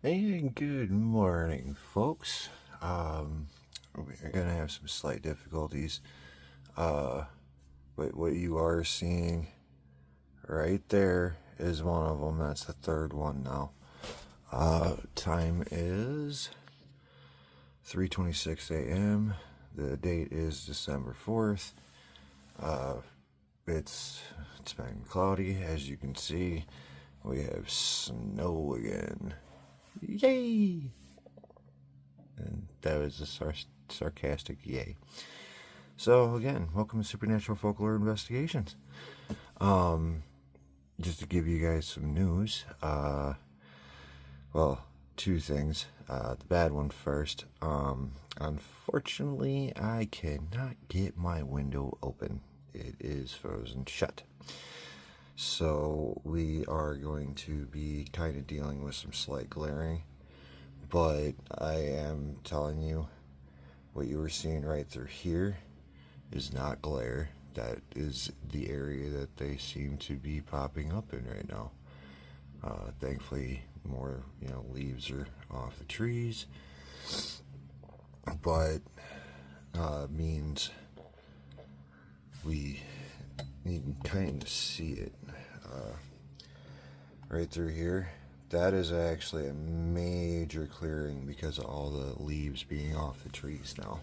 And good morning, folks. We're gonna have some slight difficulties. But what you are seeing right there is one of them. That's the third one now. Time is 3:26 a.m. The date is December 4th. It's been cloudy, as you can see. We have snow again. Yay! And that was a sarcastic yay. So again, welcome to Supernatural Folklore Investigations. Just to give you guys some news. Well, two things. The bad one first. Unfortunately, I cannot get my window open. It is frozen shut. So we are going to be kind of dealing with some slight glaring, but I am telling you, what you were seeing right through here is not glare. That is the area that they seem to be popping up in right now. Thankfully, more leaves are off the trees, but means we you can kind of see it right through here. That is actually a major clearing because of all the leaves being off the trees now.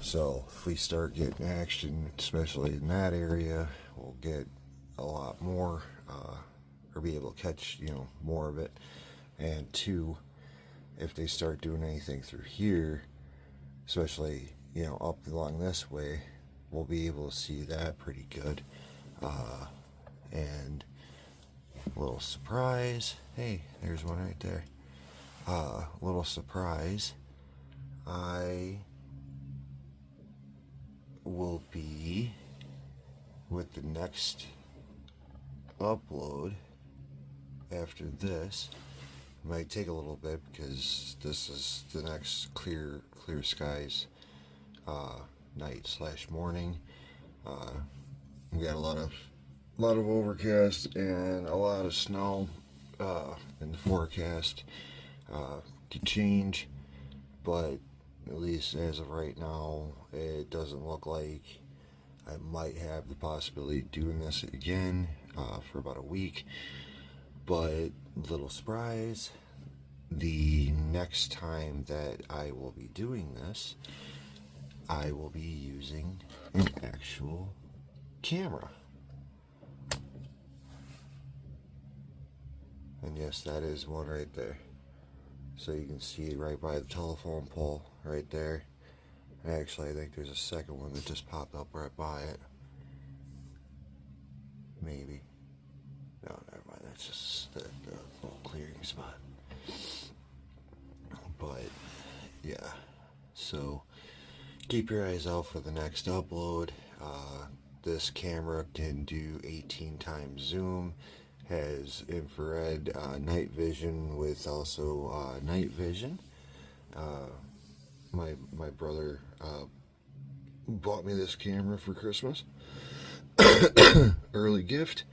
So if we start getting action, especially in that area, we'll get a lot more, or be able to catch more of it. And two, if they start doing anything through here, especially up along this way, we'll be able to see that pretty good. And a little surprise, hey, there's one right there. Little surprise, I will be with the next upload after this. Might take a little bit because this is the next clear skies night / morning. We got a lot of overcast and a lot of snow in the forecast. Could change, but at least as of right now, it doesn't look like I might have the possibility of doing this again for about a week. But little surprise, the next time that I will be doing this, I will be using an actual camera. And yes, that is one right there. So you can see it right by the telephone pole right there. Actually, I think there's a second one that just popped up right by it. Maybe. No, never mind. That's just the little clearing spot. But, yeah. So, keep your eyes out for the next upload. This camera can do 18 times zoom. Has infrared night vision with also night vision. My brother bought me this camera for Christmas. Early gift.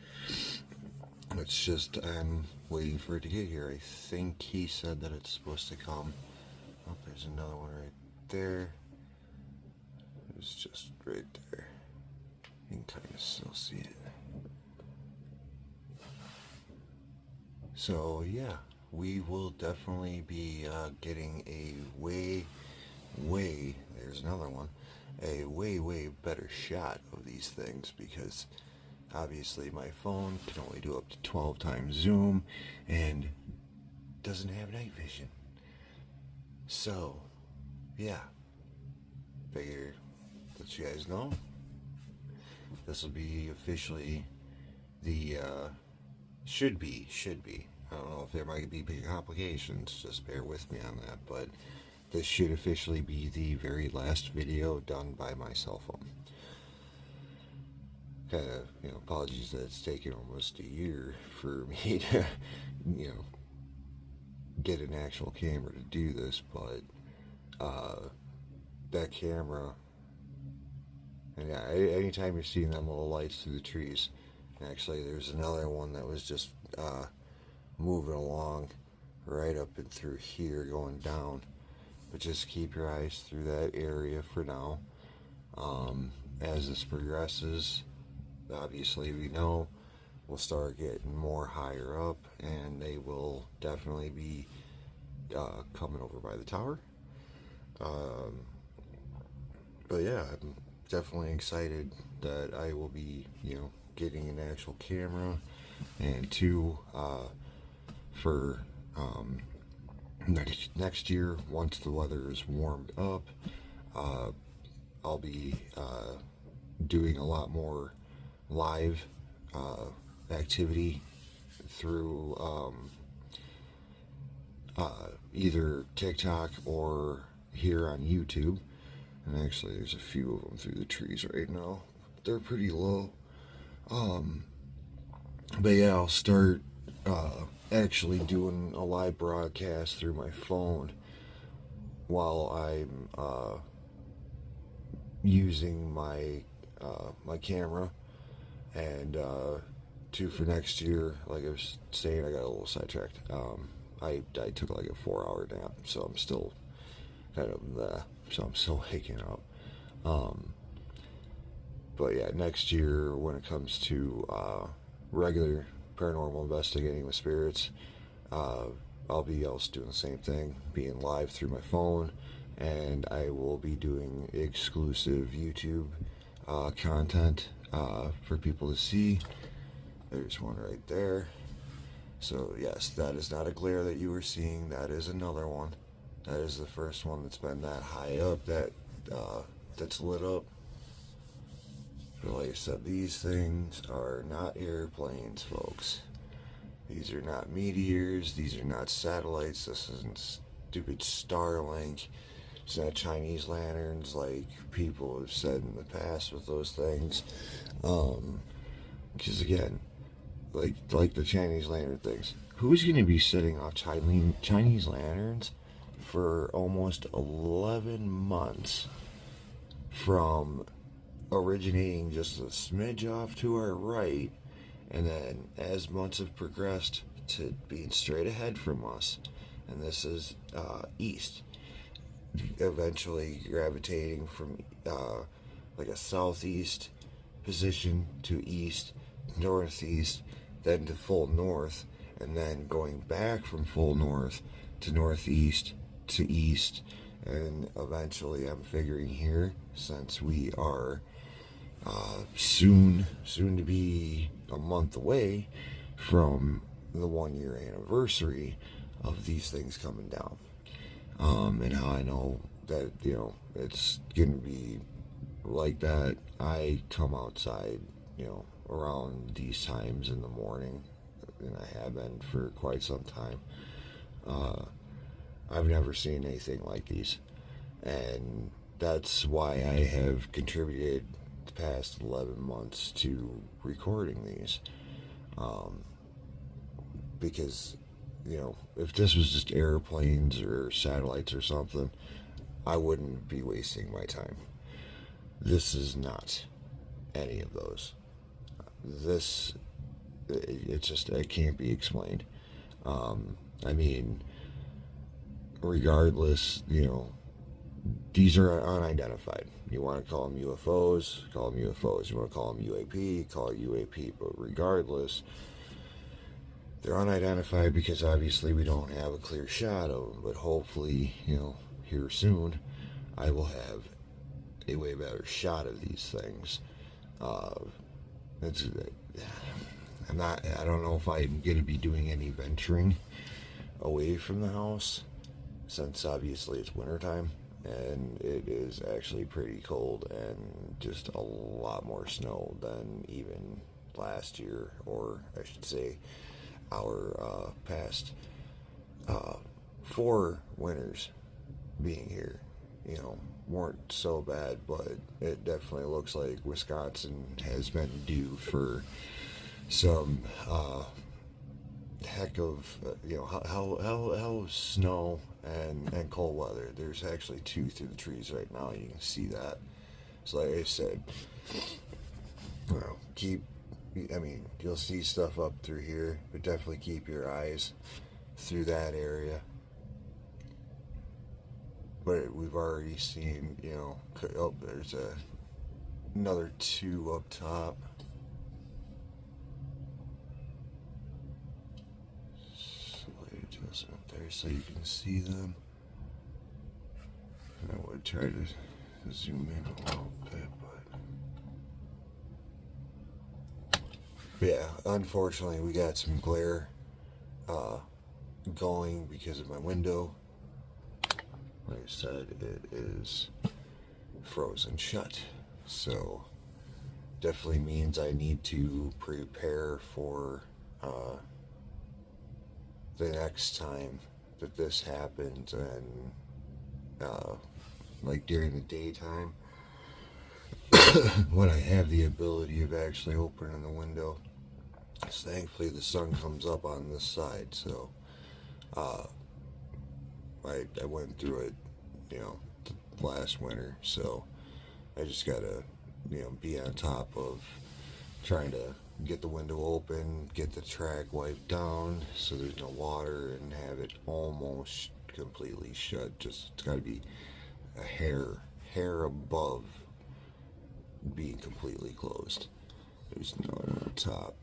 It's just I'm waiting for it to get here. I think he said that it's supposed to come. Oh, there's another one right there. It's just right there. You can kind of still see it. So yeah, we will definitely be getting a there's another one, a way better shot of these things, because obviously my phone can only do up to 12 times zoom and doesn't have night vision. So yeah, figure let you guys know this will be officially the should be. I don't know if there might be big complications, just bear with me on that, but this should officially be the very last video done by my cell phone. Kind of, apologies that it's taken almost a year for me to, get an actual camera to do this, but that camera, and yeah, anytime you're seeing them little lights through the trees, actually there's another one that was just moving along right up and through here going down. But just keep your eyes through that area for now. As this progresses, obviously we know we'll start getting more higher up, and they will definitely be coming over by the tower. But yeah, I'm definitely excited that I will be, getting an actual camera, and two, for next year, once the weather is warmed up, I'll be doing a lot more live activity through either TikTok or here on YouTube. And actually, there's a few of them through the trees right now. They're pretty low. But yeah, I'll start actually doing a live broadcast through my phone while I'm using my my camera. And two, for next year, like I was saying, I got a little sidetracked. I took like a 4-hour nap, so I'm still kind of so I'm still waking up. But yeah, next year when it comes to regular paranormal investigating with spirits, I'll be also doing the same thing, being live through my phone, and I will be doing exclusive YouTube content for people to see. There's one right there. So yes, that is not a glare that you were seeing. That is another one. That is the first one that's been that high up, that's lit up. But like I said, these things are not airplanes, folks. These are not meteors. These are not satellites. This isn't stupid Starlink. It's not Chinese lanterns like people have said in the past with those things. Because again, like the Chinese lantern things, who's going to be sitting off Chinese lanterns for almost 11 months from originating just a smidge off to our right, and then as months have progressed to being straight ahead from us, and this is east, eventually gravitating from like a southeast position to east, northeast, then to full north, and then going back from full north to northeast to east, and eventually I'm figuring here, since we are soon to be a month away from the 1-year anniversary of these things coming down, and how I know that it's gonna be like that. I come outside around these times in the morning, and I have been for quite some time. I've never seen anything like these, and that's why I have contributed the past 11 months to recording these, because if this was just airplanes or satellites or something, I wouldn't be wasting my time. This is not any of those. It can't be explained. I mean, regardless, these are unidentified. You want to call them UFOs, call them UFOs. You want to call them UAP, call it UAP. But regardless, they're unidentified because obviously we don't have a clear shot of them. But hopefully, here soon, I will have a way better shot of these things. I don't know if I'm going to be doing any venturing away from the house, since obviously it's wintertime and it is actually pretty cold and just a lot more snow than even last year, or I should say our past 4 winters being here, weren't so bad, but it definitely looks like Wisconsin has been due for some heck of hell of snow and cold weather. There's actually 2 through the trees right now. You can see that. So like I said, you'll see stuff up through here, but definitely keep your eyes through that area. But we've already seen, you know, oh, there's another two up top. Slight adjustment there so you can see them. And I would try to zoom in a little bit, but yeah, unfortunately we got some glare going because of my window. Like I said, it is frozen shut, so definitely means I need to prepare for the next time that this happens, and like during the daytime when I have the ability of actually opening the window. So thankfully the sun comes up on this side, so I went through it, you know, last winter, so I just gotta, you know, be on top of trying to get the window open, get the track wiped down so there's no water, and have it almost completely shut. Just, it's gotta be a hair above being completely closed. There's no one on top.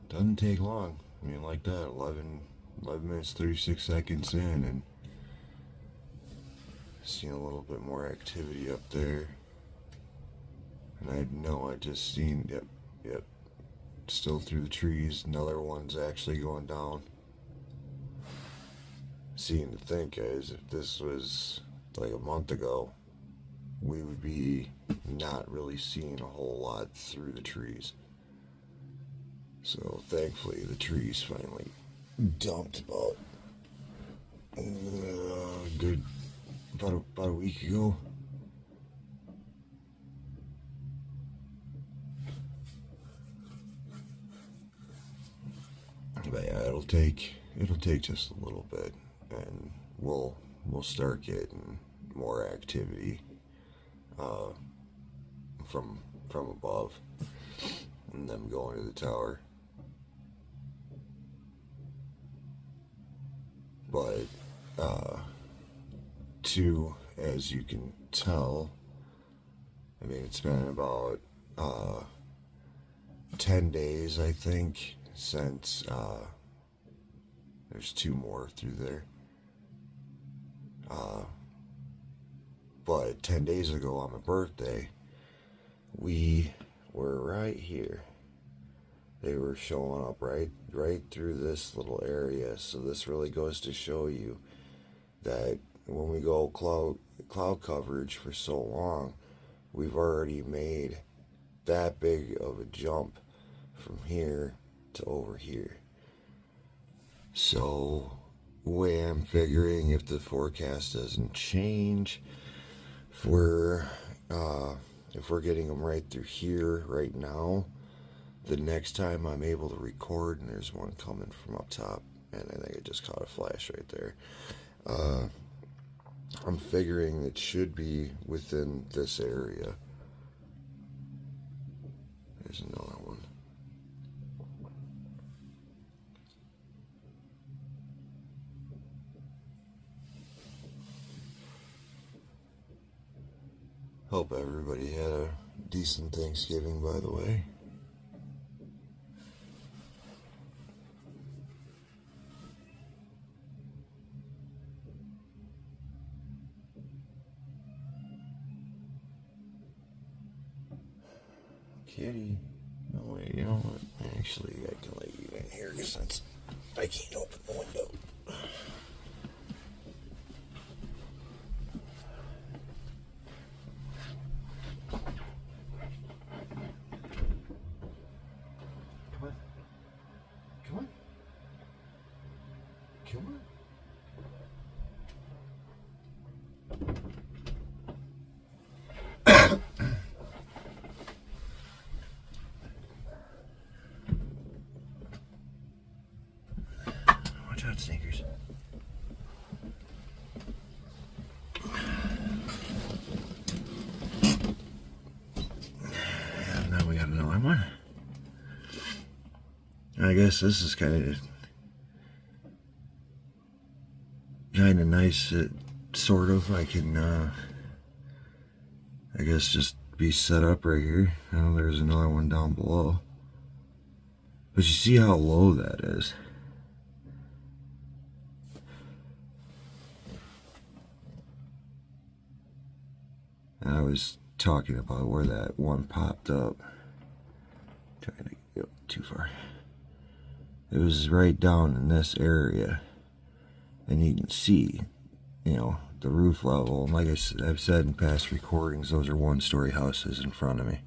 Doesn't take long. I mean, like that, 11 minutes 36 seconds in, and seeing a little bit more activity up there. And I know I just seen, yep, still through the trees. Another one's actually going down. Seeing to think, guys, if this was like a month ago, we would be not really seeing a whole lot through the trees. So thankfully the trees finally dumped about a week ago. But yeah, it'll take just a little bit, and we'll start getting more activity from above, and them going to the tower. But two, as you can tell, I mean, it's been about 10 days, I think, since there's two more through there. But 10 days ago on my birthday, we were right here. They were showing up right through this little area. So this really goes to show you that when we go cloud coverage for so long, we've already made that big of a jump from here to over here. So the way I'm figuring, if the forecast doesn't change, if we're getting them right through here right now, the next time I'm able to record, and there's one coming from up top, and I think I just caught a flash right there. I'm figuring it should be within this area. There's another one. Hope everybody had a decent Thanksgiving, by the way. Kitty. No, wait, you know what? Actually, I can let you in here since I can't open the window. Come on. Come on. Come on. Watch out, sneakers. I guess this is kind of nice. Sort of. I can, I guess, just be set up right here. Oh, there's another one down below. But you see how low that is. I was talking about where that one popped up. Trying to go too far. It was right down in this area. And you can see, you know, the roof level. And like I've said in past recordings, those are one-story houses in front of me.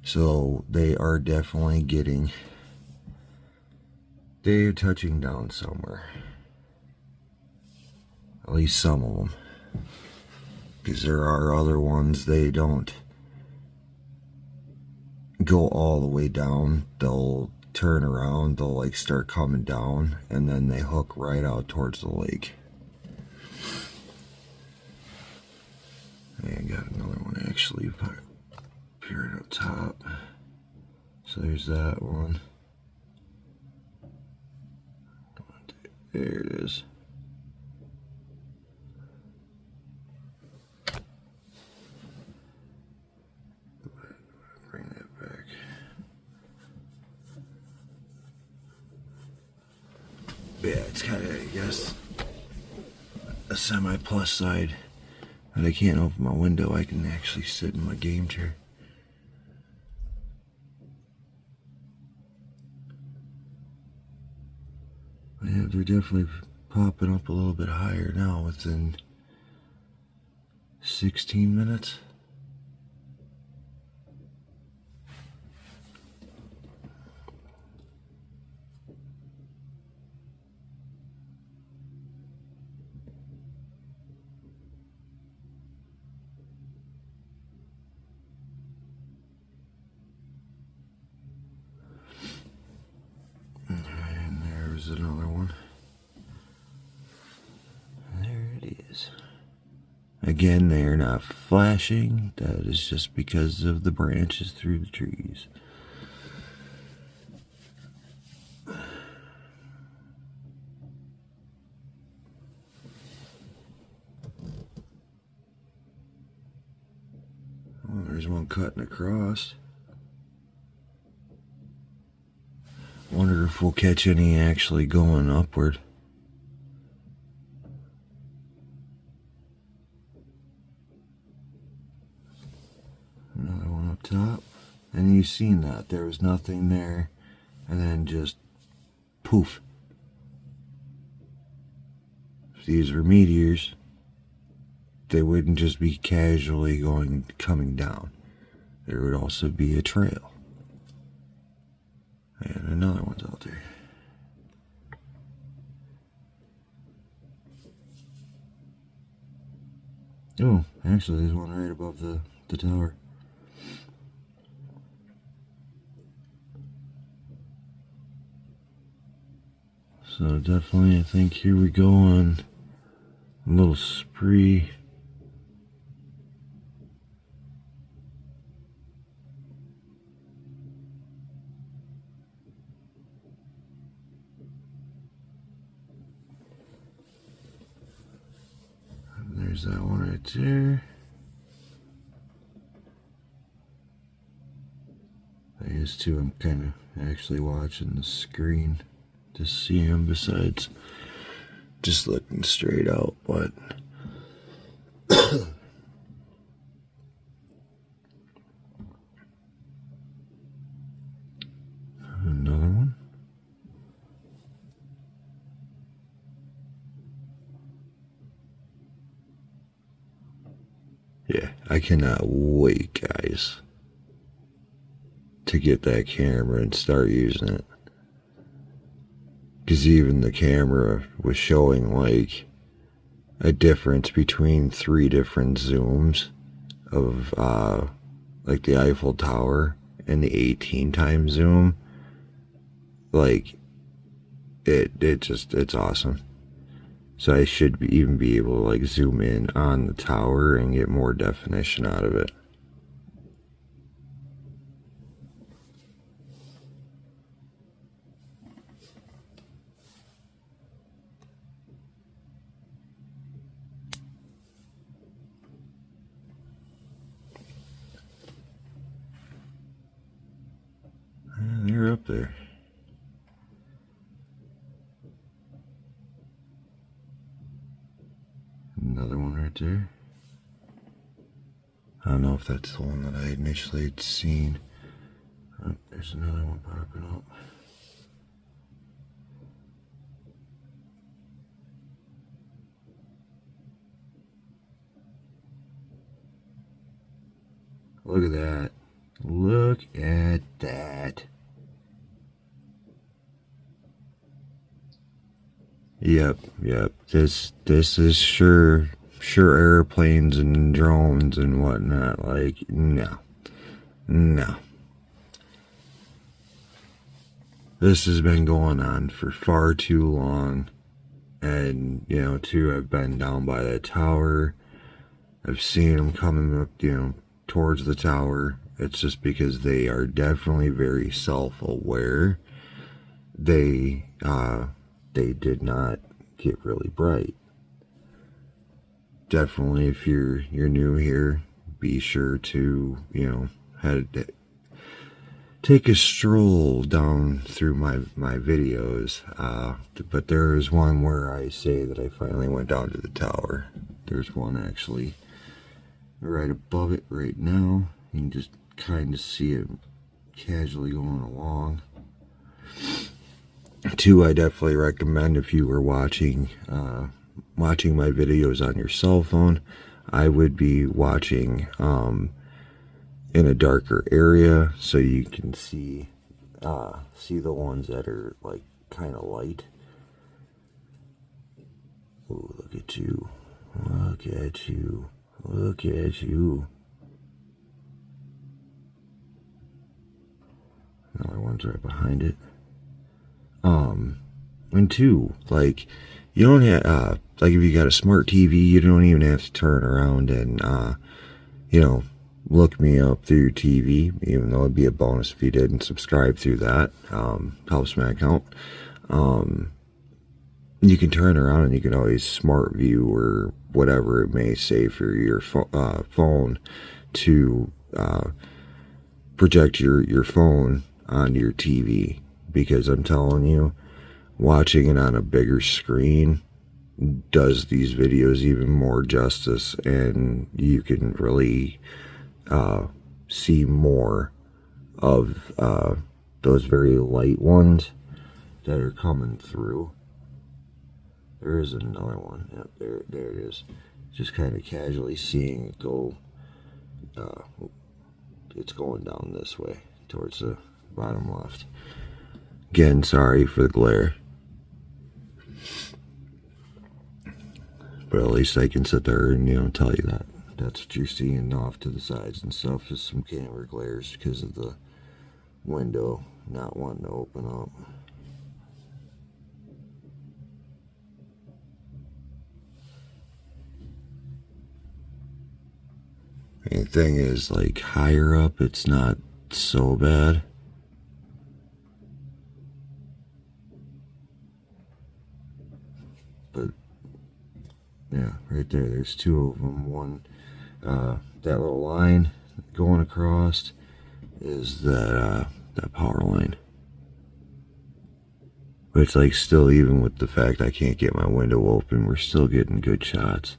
So they are definitely they're touching down somewhere. At least some of them. Because there are other ones, they don't go all the way down. They'll turn around, they'll like start coming down, and then they hook right out towards the lake. I got another one actually up here up top. So there's that one. There it is. Bring that back. Yeah, it's kind of, I guess, a semi-plus side. But I can't open my window, I can actually sit in my game chair. Yeah, they're definitely popping up a little bit higher now within 16 minutes. And there's another one. There it is. Again, they are not flashing. That is just because of the branches through the trees. Oh, there's one cutting across. Wonder if we'll catch any actually going upward. Another one up top. And you've seen that. There was nothing there. And then just poof. If these were meteors, they wouldn't just be casually coming down. There would also be a trail. And another one's out there. Oh, actually there's one right above the tower. So definitely, I think here we go on a little spree. There's that one right there. I guess too, I'm kind of actually watching the screen to see him besides just looking straight out, but another one. Yeah, I cannot wait, guys, to get that camera and start using it. Because even the camera was showing like a difference between 3 different zooms of like the Eiffel Tower and the 18 times zoom. Like it's awesome. So I should even be able to like zoom in on the tower and get more definition out of it. right there. I don't know if that's the one that I initially had seen. Oh, there's another one popping up. Look at that. Look at that. Yep. This is sure airplanes and drones and whatnot. Like, no. This has been going on for far too long. And, you know, too, I've been down by that tower. I've seen them coming up, you know, towards the tower. It's just because they are definitely very self-aware. They did not get really bright. Definitely, if you're new here, be sure to, you know, take a stroll down through my videos. But there is one where I say that I finally went down to the tower. There's one actually right above it right now. You can just kind of see it casually going along. Two, I definitely recommend if you were watching my videos on your cell phone, I would be watching in a darker area so you can see the ones that are like kind of light. Oh, look at you. Look at you. Look at you. Another one's right behind it. And two, like, you don't have, like, if you got a smart TV, you don't even have to turn around and, you know, look me up through your TV, even though it'd be a bonus if you did and subscribe through that. Helps my account. You can turn around and you can always smart view or whatever it may say for your phone to project your phone onto your TV, because I'm telling you, watching it on a bigger screen does these videos even more justice, and you can really see more of those very light ones that are coming through. There is another one. Yep, there it is. Just kind of casually seeing it go. It's going down this way towards the bottom left. Again, sorry for the glare. But at least I can sit there and, you know, tell you that. That's what you're seeing off to the sides and stuff, is some camera glares because of the window not wanting to open up. And the thing is, like, higher up, it's not so bad. But, yeah, right there, there's two of them. One, that little line going across is that power line. But it's like, still, even with the fact I can't get my window open, we're still getting good shots.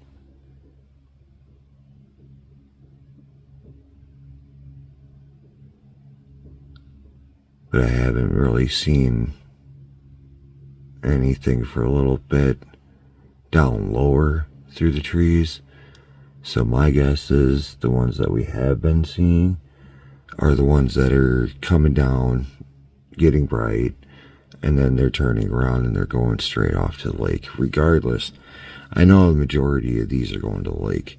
But I haven't really seen anything for a little bit down lower through the trees. So my guess is the ones that we have been seeing are the ones that are coming down, getting bright, and then they're turning around and they're going straight off to the lake. Regardless, I know the majority of these are going to the lake.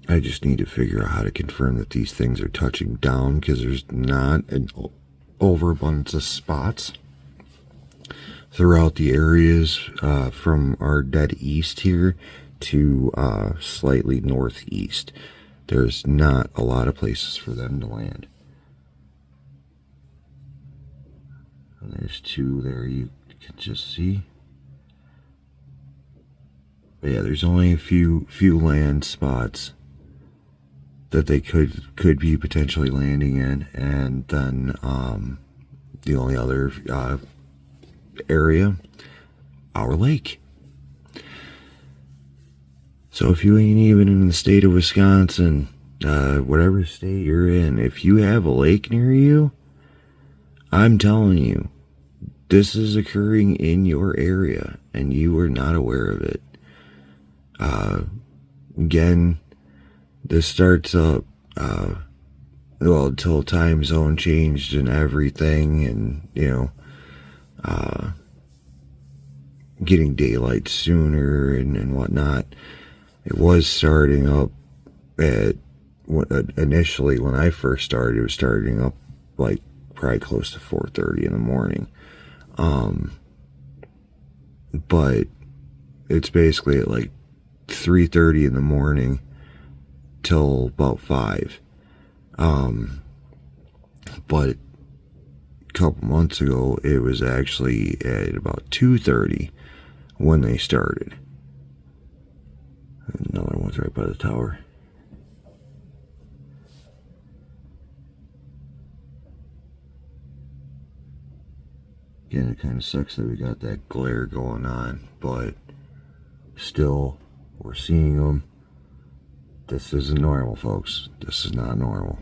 I just need to figure out how to confirm that these things are touching down, because there's not an overabundance of spots throughout the areas from our dead east here to slightly northeast. There's not a lot of places for them to land. And there's two there you can just see. But yeah, there's only a few land spots that they could be potentially landing in, and then the only other area, our lake. So if you ain't even in the state of Wisconsin, whatever state you're in, if you have a lake near you, I'm telling you, this is occurring in your area and you are not aware of it. Again, this starts up, well, until time zone changed and everything, and, getting daylight sooner and whatnot. It was starting up at, initially when I first started, it was starting up like probably close to 4:30 in the morning. But it's basically at like 3:30 in the morning till about 5. But a couple months ago, it was actually at about 2:30 when they started. Another one's right by the tower. Again, it kind of sucks that we got that glare going on, but still, we're seeing them. This isn't normal, folks. This is not normal.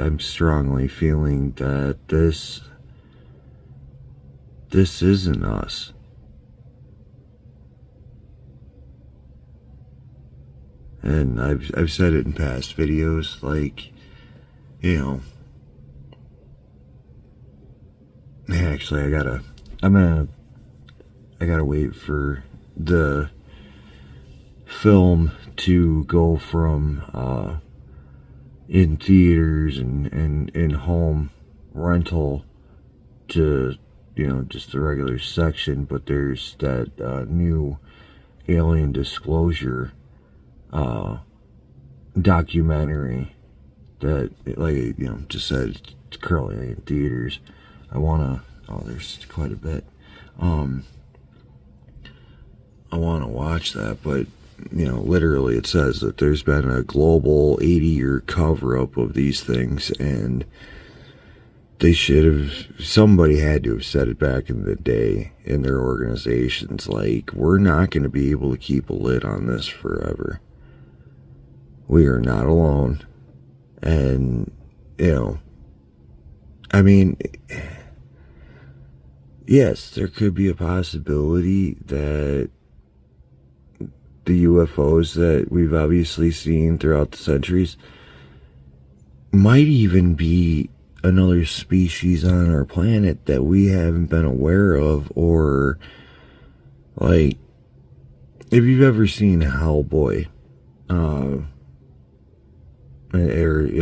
I'm strongly feeling that this isn't us. And I've said it in past videos, like, actually I gotta wait for the film to go from in theaters and in home rental to just the regular section. But there's that new alien disclosure documentary that, like, just said it's currently in theaters. There's quite a bit. I want to watch that, but literally it says that there's been a global 80-year cover-up of these things, and somebody had to have said it back in the day in their organizations, like, we're not going to be able to keep a lid on this forever. We are not alone. And, I mean, yes, there could be a possibility that the UFOs that we've obviously seen throughout the centuries might even be another species on our planet that we haven't been aware of. Or, like, if you've ever seen Hellboy, or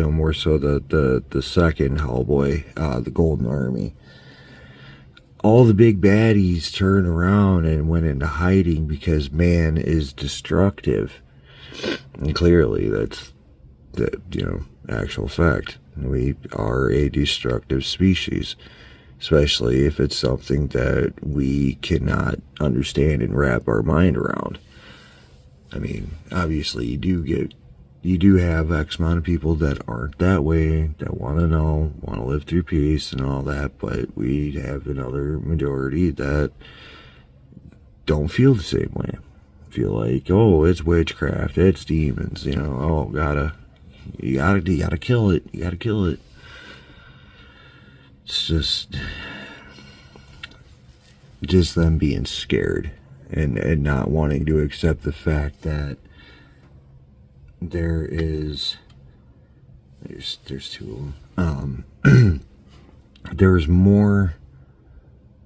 more so the second Hellboy, the Golden Army, all the big baddies turned around and went into hiding because man is destructive. And clearly that's the actual fact. We are a destructive species, especially if it's something that we cannot understand and wrap our mind around. I mean, obviously you do have X amount of people that aren't that way, that want to know, want to live through peace and all that, but we have another majority that don't feel the same way. Feel like, oh, it's witchcraft, it's demons, you gotta kill it, you gotta kill it. It's just them being scared and not wanting to accept the fact that there's two of them. There's more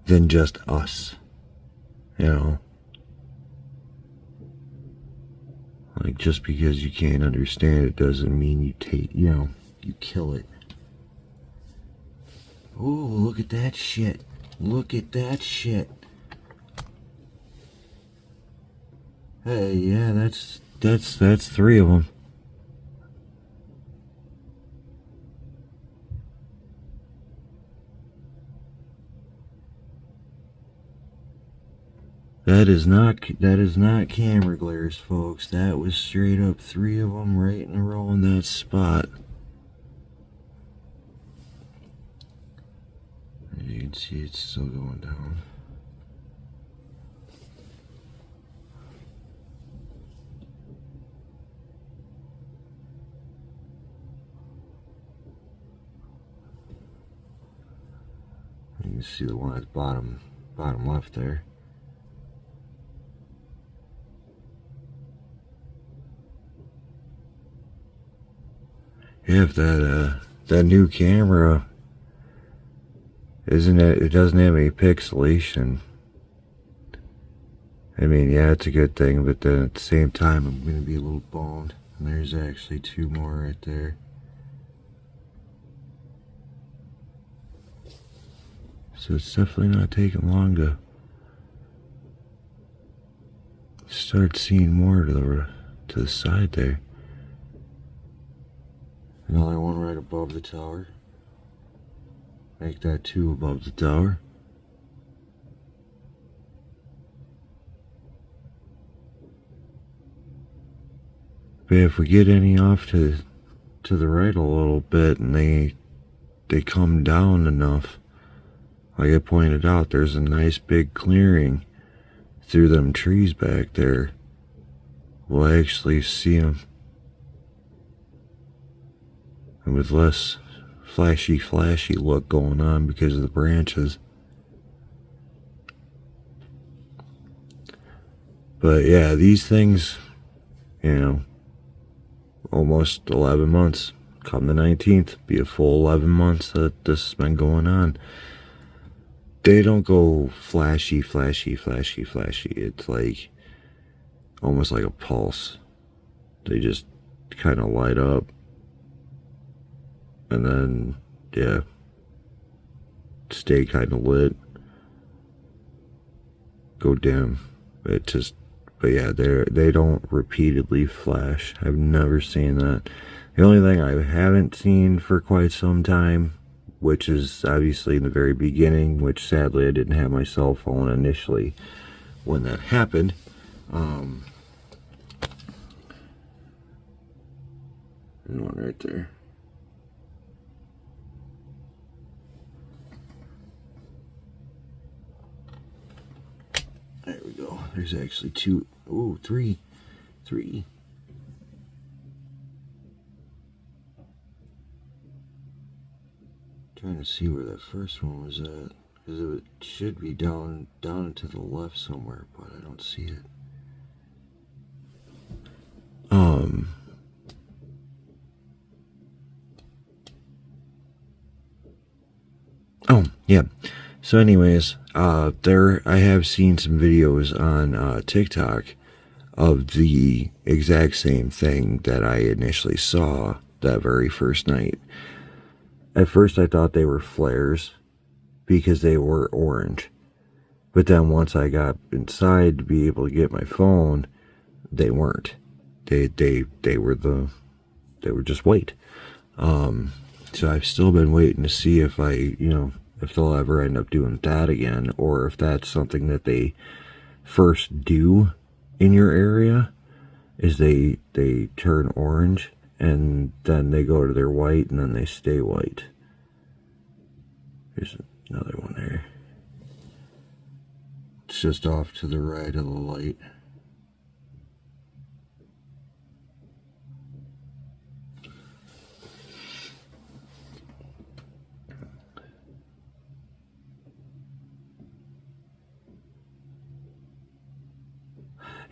than just us, like, just because you can't understand it doesn't mean you you kill it. Oh, look at that shit. Look at that shit. Hey, yeah, that's 3 of them. That is not camera glares, folks. That was straight up 3 of them right in a row in that spot. As you can see, it's still going down. You can see the one at the bottom left there. Yeah, if that new camera it doesn't have any pixelation. I mean, yeah, it's a good thing, but then at the same time, I'm gonna be a little bummed. And there's actually two more right there. So it's definitely not taking long to start seeing more to the side there. Another one right above the tower. Make that two above the tower. But if we get any off to the right a little bit and they come down enough, like I pointed out, there's a nice big clearing through them trees back there. We'll actually see them. And with less flashy look going on because of the branches. But yeah, these things, you know, almost 11 months. Come the 19th, be a full 11 months that this has been going on. They don't go flashy. It's like almost like a pulse. They just kind of light up. And then, yeah, stay kind of lit. Go dim. But yeah, they don't repeatedly flash. I've never seen that. The only thing I haven't seen for quite some time, which is obviously in the very beginning, which sadly I didn't have my cell phone initially when that happened. One right there. There we go. There's actually two. Oh, three. Trying to see where that first one was at, because it should be down and to the left somewhere, but I don't see it. Oh yeah. So anyways, I have seen some videos on TikTok of the exact same thing that I initially saw that very first night. At first I thought they were flares because they were orange. But then once I got inside to be able to get my phone, they weren't. They were just white. So I've still been waiting to see if if they'll ever end up doing that again, or if that's something that they first do in your area, is they turn orange and then they go to their white and then they stay white. There's another one there. It's just off to the right of the light.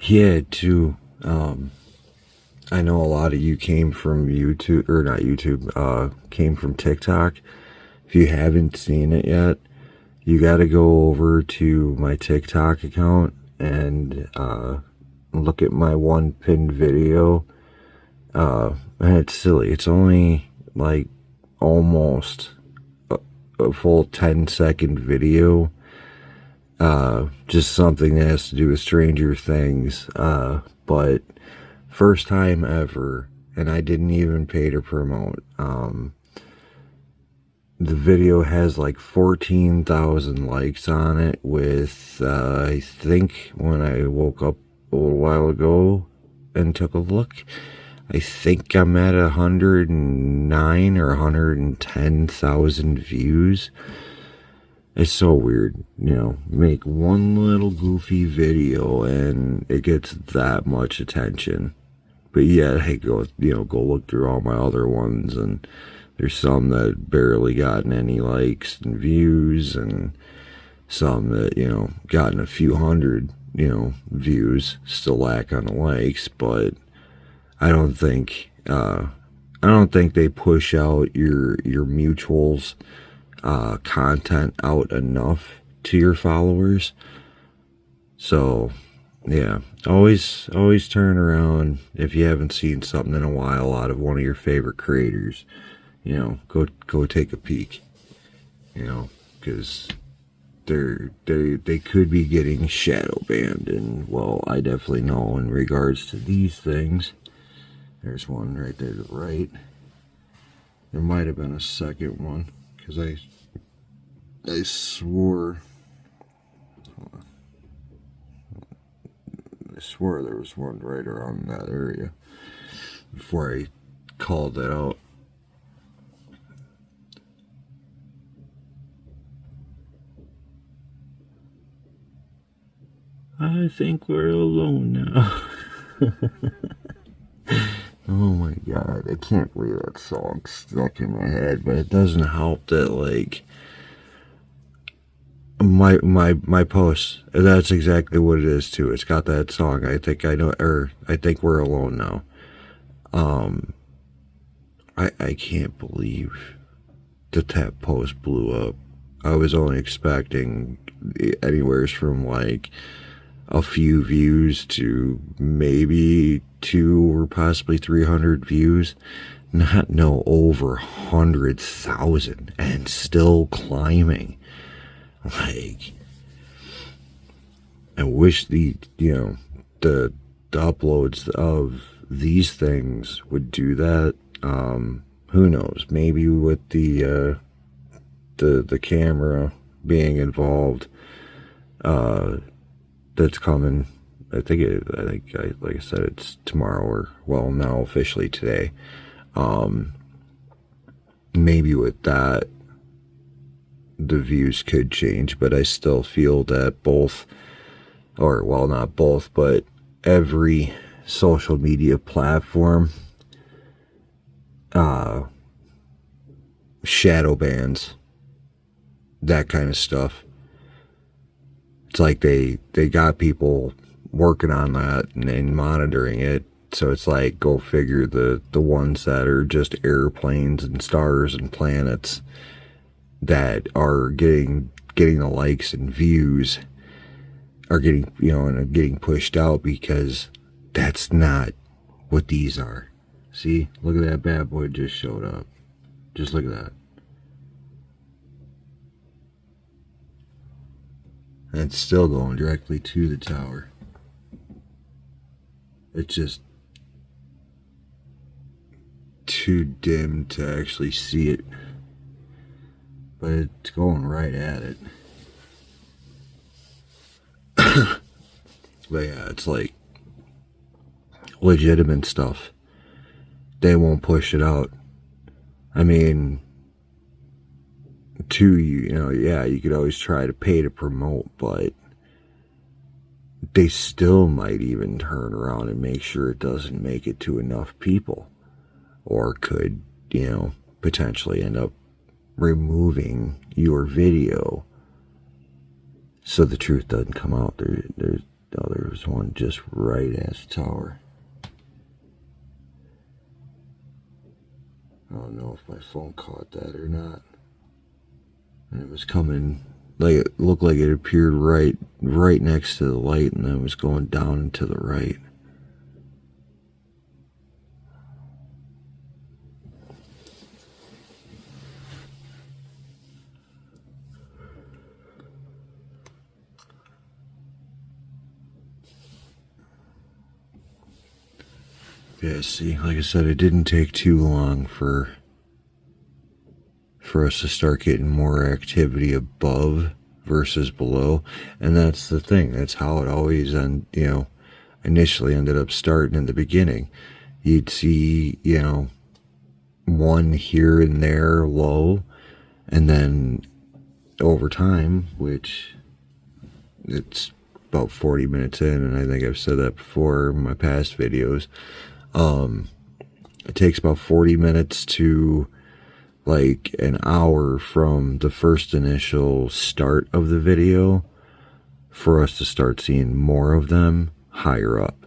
Yeah, too. I know a lot of you came from YouTube, or not YouTube, came from TikTok. If you haven't seen it yet, you got to go over to my TikTok account and look at my one pinned video. And it's silly. It's only like almost a full 10-second video. Just something that has to do with Stranger Things. But first time ever, and I didn't even pay to promote. The video has like 14,000 likes on it with, I think when I woke up a little while ago and took a look, I think I'm at 109 or 110,000 views. It's so weird, you know, make one little goofy video and it gets that much attention. But yeah, hey, go look through all my other ones, and there's some that barely gotten any likes and views, and some that, gotten a few hundred, views, still lack on the likes. But I don't think they push out your mutuals content out enough to your followers. So yeah, always turn around if you haven't seen something in a while out of one of your favorite creators. Go take a peek. Because they could be getting shadow banned, and well, I definitely know in regards to these things. There's one right there to the right. There might have been a second one, because I swore there was one right around that area before I called that out. I think we're alone now. Oh my god, I can't believe that song stuck in my head, but it doesn't help that, like, my post, that's exactly what it is too. It's got that song, I think we're alone now. I can't believe that post blew up. I was only expecting anywhere from like a few views to maybe 200 or possibly 300 views. Over 100,000 and still climbing. Like, I wish the uploads of these things would do that. Who knows? Maybe with the camera being involved, that's coming. Like I said, it's tomorrow, or well, now officially today. Maybe with that, the views could change, but I still feel that both, or well, not both, but every social media platform shadow bans that kind of stuff. It's like they got people working on that and monitoring it. So it's like, go figure, the ones that are just airplanes and stars and planets that are getting the likes and views are getting pushed out, because that's not what these are. See, look at that bad boy just showed up. Just look at that. And it's still going directly to the tower. It's just too dim to actually see it, but it's going right at it. But yeah, it's like legitimate stuff. They won't push it out. I mean, yeah, you could always try to pay to promote, but they still might even turn around and make sure it doesn't make it to enough people, or could, potentially end up removing your video so the truth doesn't come out. There's one just right at the tower. I don't know if my phone caught that or not. And it was coming, like, it looked like it appeared right next to the light, and then was going down and to the right. Yeah, see, like I said, it didn't take too long for us to start getting more activity above versus below. And that's the thing. That's how it always initially ended up starting in the beginning. You'd see, one here and there low, and then over time, which it's about 40 minutes in, and I think I've said that before in my past videos, it takes about 40 minutes to like an hour from the first initial start of the video for us to start seeing more of them higher up.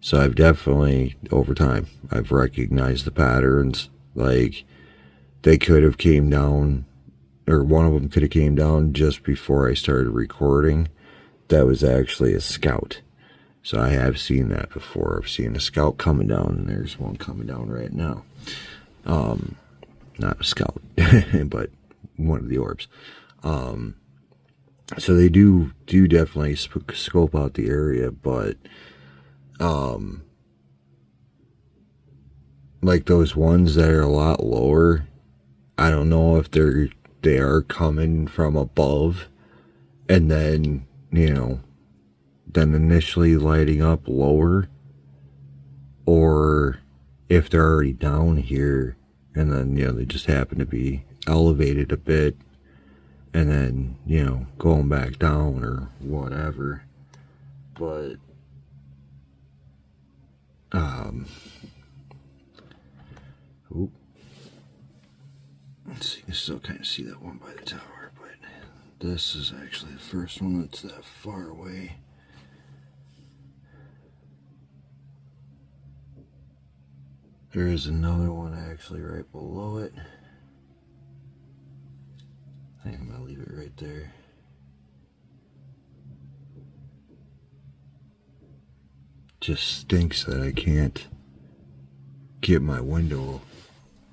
So I've definitely, over time, I've recognized the patterns. Like, they could have came down, or one of them could have came down just before I started recording. That was actually a scout. So I have seen that before. I've seen a scout coming down, and there's one coming down right now. Not a scout, but one of the orbs. So they do definitely scope out the area, but like those ones that are a lot lower, I don't know if they are coming from above and then, you know, then initially lighting up lower, or if they're already down here and then, you know, they just happen to be elevated a bit and then, you know, going back down or whatever. But let's see, you can still kind of see that one by the tower, but this is actually the first one that's that far away. There is another one actually right below it. I think I'm gonna leave it right there. Just stinks that I can't get my window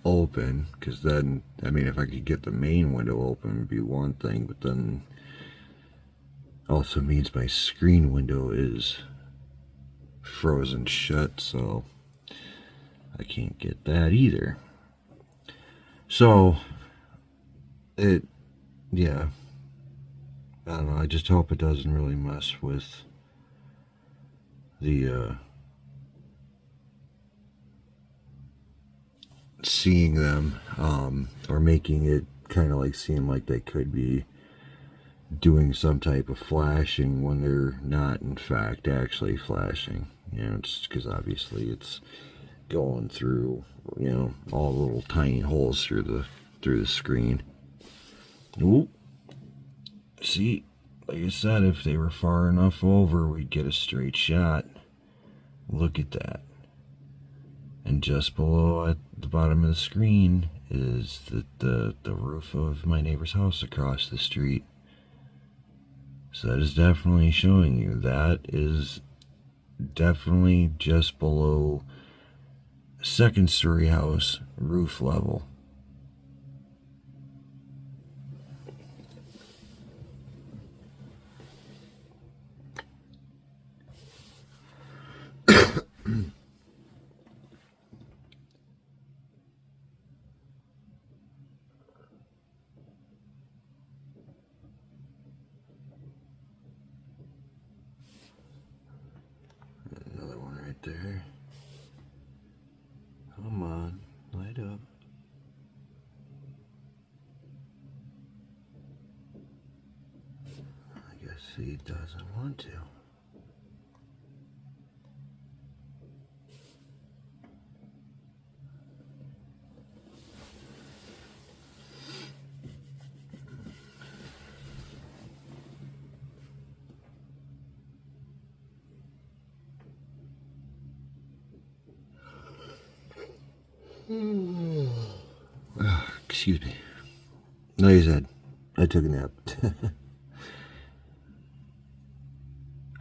open, because then, I mean, if I could get the main window open, it'd be one thing, but then also means my screen window is frozen shut, so I can't get that either. So yeah, I don't know, I just hope it doesn't really mess with the seeing them, or making it kind of like seem like they could be doing some type of flashing when they're not in fact actually flashing. You know, it's because obviously it's going through, you know, all the little tiny holes through the screen. Ooh. See, like I said, if they were far enough over, we'd get a straight shot. Look at that. And just below at the bottom of the screen is the roof of my neighbor's house across the street. So that is definitely showing you that is definitely just below second story house roof level. Another one right there. Come on, light up. I guess he doesn't want to. Excuse me. Like I said, I took a nap.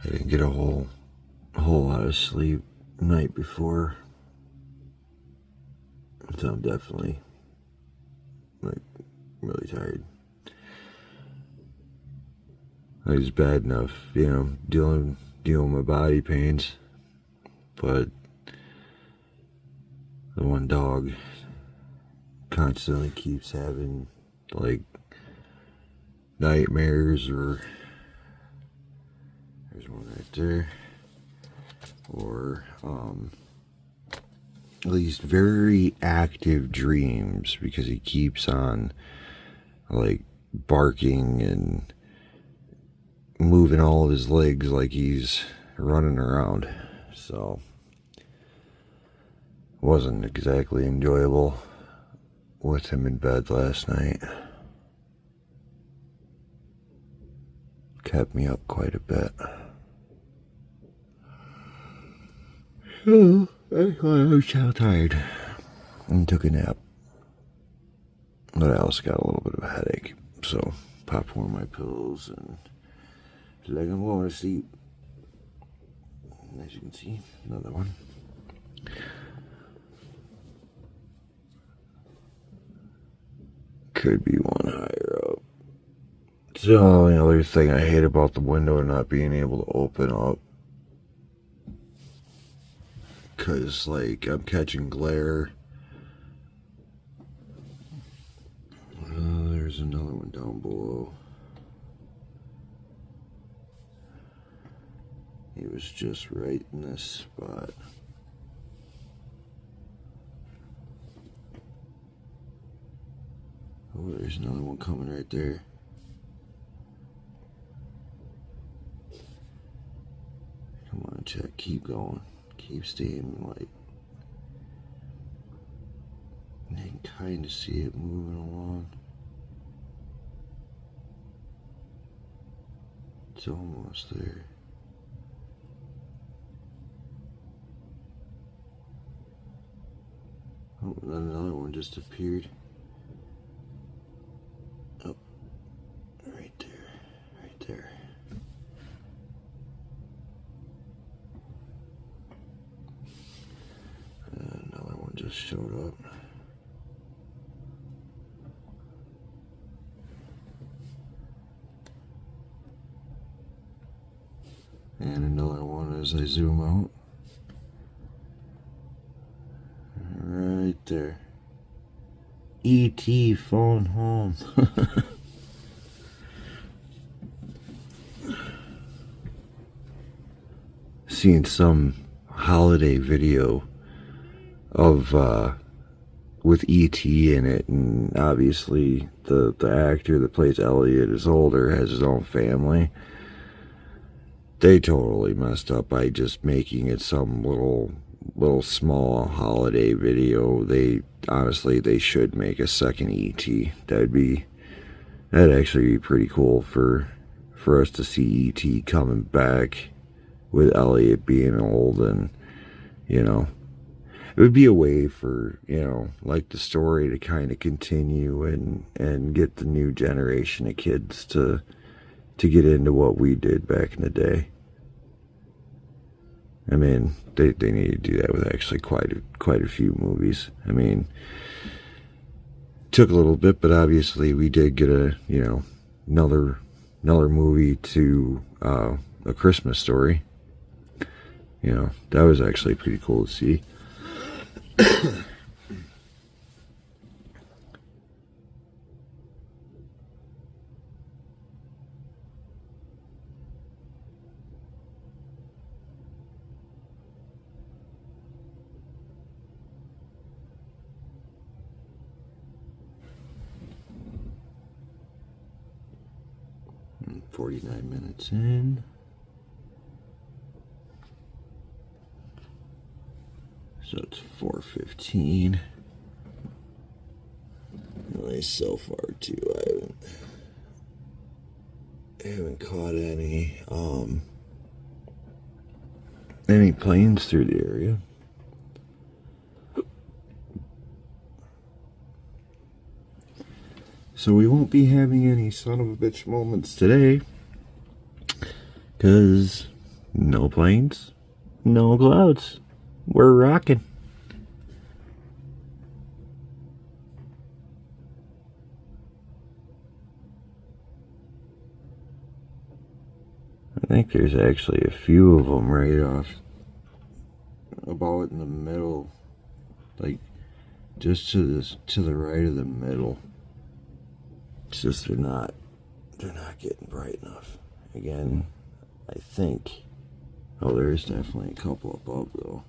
I didn't get a whole lot of sleep the night before, so I'm definitely like really tired. It was bad enough, you know, dealing with my body pains, but the one dog constantly keeps having like nightmares, or there's one right there, or these very active dreams because he keeps on like barking and moving all of his legs like he's running around. So wasn't exactly enjoyable with him in bed last night. Kept me up quite a bit. So I was so tired and took a nap. But I also got a little bit of a headache. So popped one of my pills and feel like I'm going to sleep. As you can see, another one. Could be one higher up. So the other thing I hate about the window not being able to open up, because like I'm catching glare. There's another one down below. He was just right in this spot. Oh, there's another one coming right there. Come on, check. Keep going. Keep staying in light. And I can kind of see it moving along. It's almost there. Oh, then another one just appeared. Oh, right there, right there. And another one just showed up. And another one as I zoom out. Right there. E.T. phone home. Seeing some holiday video of with E.T. in it, and obviously the actor that plays Elliot is older, has his own family. They totally messed up by just making it some little small holiday video. They honestly, they should make a second E.T. That'd actually be pretty cool for us to see E.T. coming back with Elliot being old, and you know, it would be a way for, you know, like the story to kind of continue and get the new generation of kids to get into what we did back in the day. I mean, they need to do that with actually quite a few movies. I mean, took a little bit, but obviously we did get another movie to A Christmas Story. You know, that was actually pretty cool to see. 49 minutes in. So it's 4:15. Nice so far too. I haven't caught any planes through the area. So we won't be having any son of a bitch moments today, because no planes, no clouds. We're rocking. I think there's actually a few of them right off about in the middle, like just to the right of the middle. It's just they're not getting bright enough. Again, I think. Oh, there is definitely a couple above though.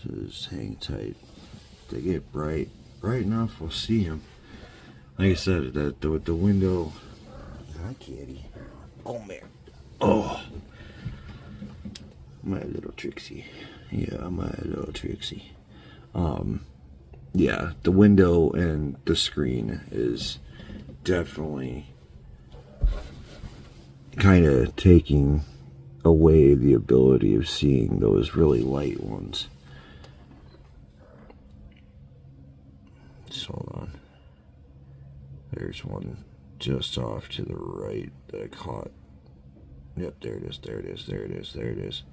So just hang tight. If they get bright enough, we'll see them. Like I said, with the window. Hi, kitty. Oh man. Oh, my little Trixie. Yeah, my little Trixie. Yeah, the window and the screen is definitely kind of taking away the ability of seeing those really light ones. Just hold on. There's one just off to the right that I caught. Yep, there it is, there it is, there it is, there it is.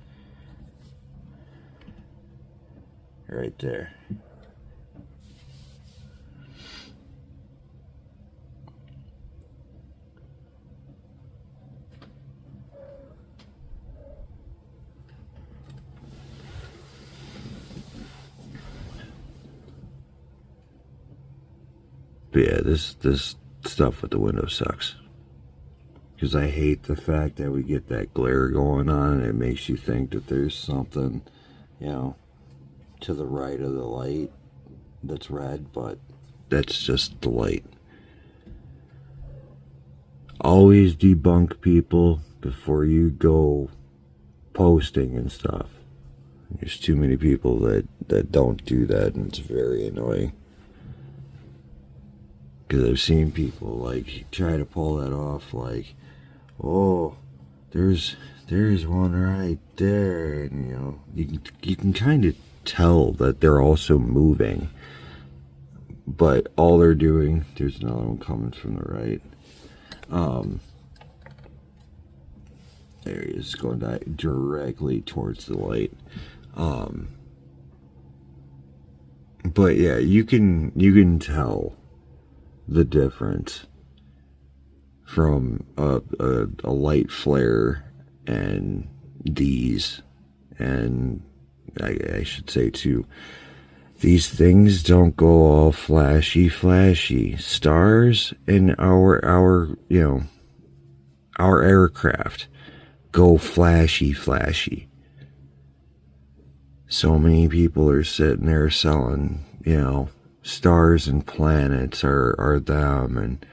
Right there. But yeah, this stuff with the window sucks. Because I hate the fact that we get that glare going on, and it makes you think that there's something, you know, to the right of the light that's red, but that's just the light. Always debunk people before you go posting and stuff. There's too many people that don't do that, and it's very annoying. Because I've seen people like try to pull that off, like, oh, there's one right there, and you know, you can kind of tell that they're also moving, but all they're doing, there's another one coming from the right. There he is, going directly towards the light. But yeah, you can tell the difference from a light flare and these, and I should say too, these things don't go all flashy. Stars in our you know, our aircraft go flashy. So many people are sitting there selling, you know, stars and planets are them, and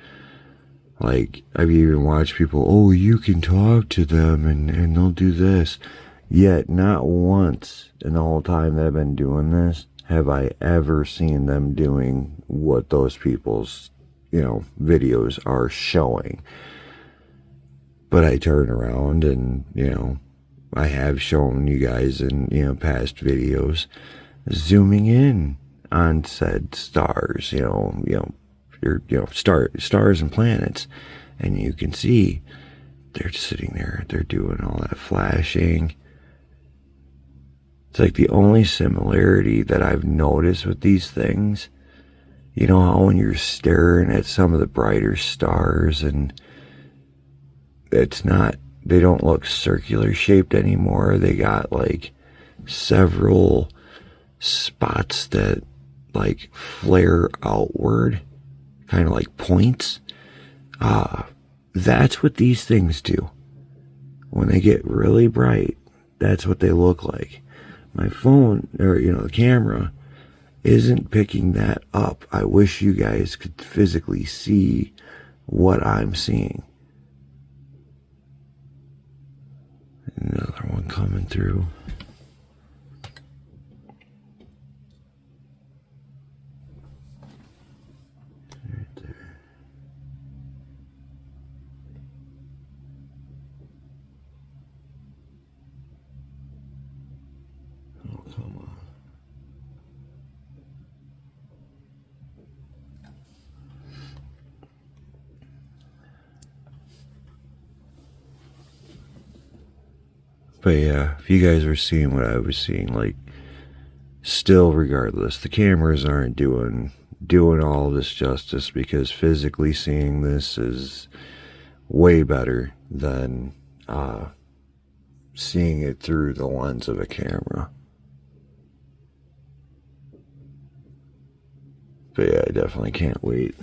like, I've even watched people, oh, you can talk to them and they'll do this. Yet not once in the whole time that I've been doing this have I ever seen them doing what those people's, you know, videos are showing. But I turn around and, you know, I have shown you guys in, you know, past videos zooming in on said stars, you know, stars and planets, and you can see they're sitting there, they're doing all that flashing. It's like the only similarity that I've noticed with these things, you know how when you're staring at some of the brighter stars and it's not, they don't look circular shaped anymore, they got like several spots that like flare outward, kind of like points. That's what these things do. When they get really bright, that's what they look like. My phone, or you know, the camera isn't picking that up. I wish you guys could physically see what I'm seeing. Another one coming through. Right there. Oh, come on. But yeah, if you guys were seeing what I was seeing, like, still regardless, the cameras aren't doing all this justice, because physically seeing this is way better than seeing it through the lens of a camera. But yeah, I definitely can't wait.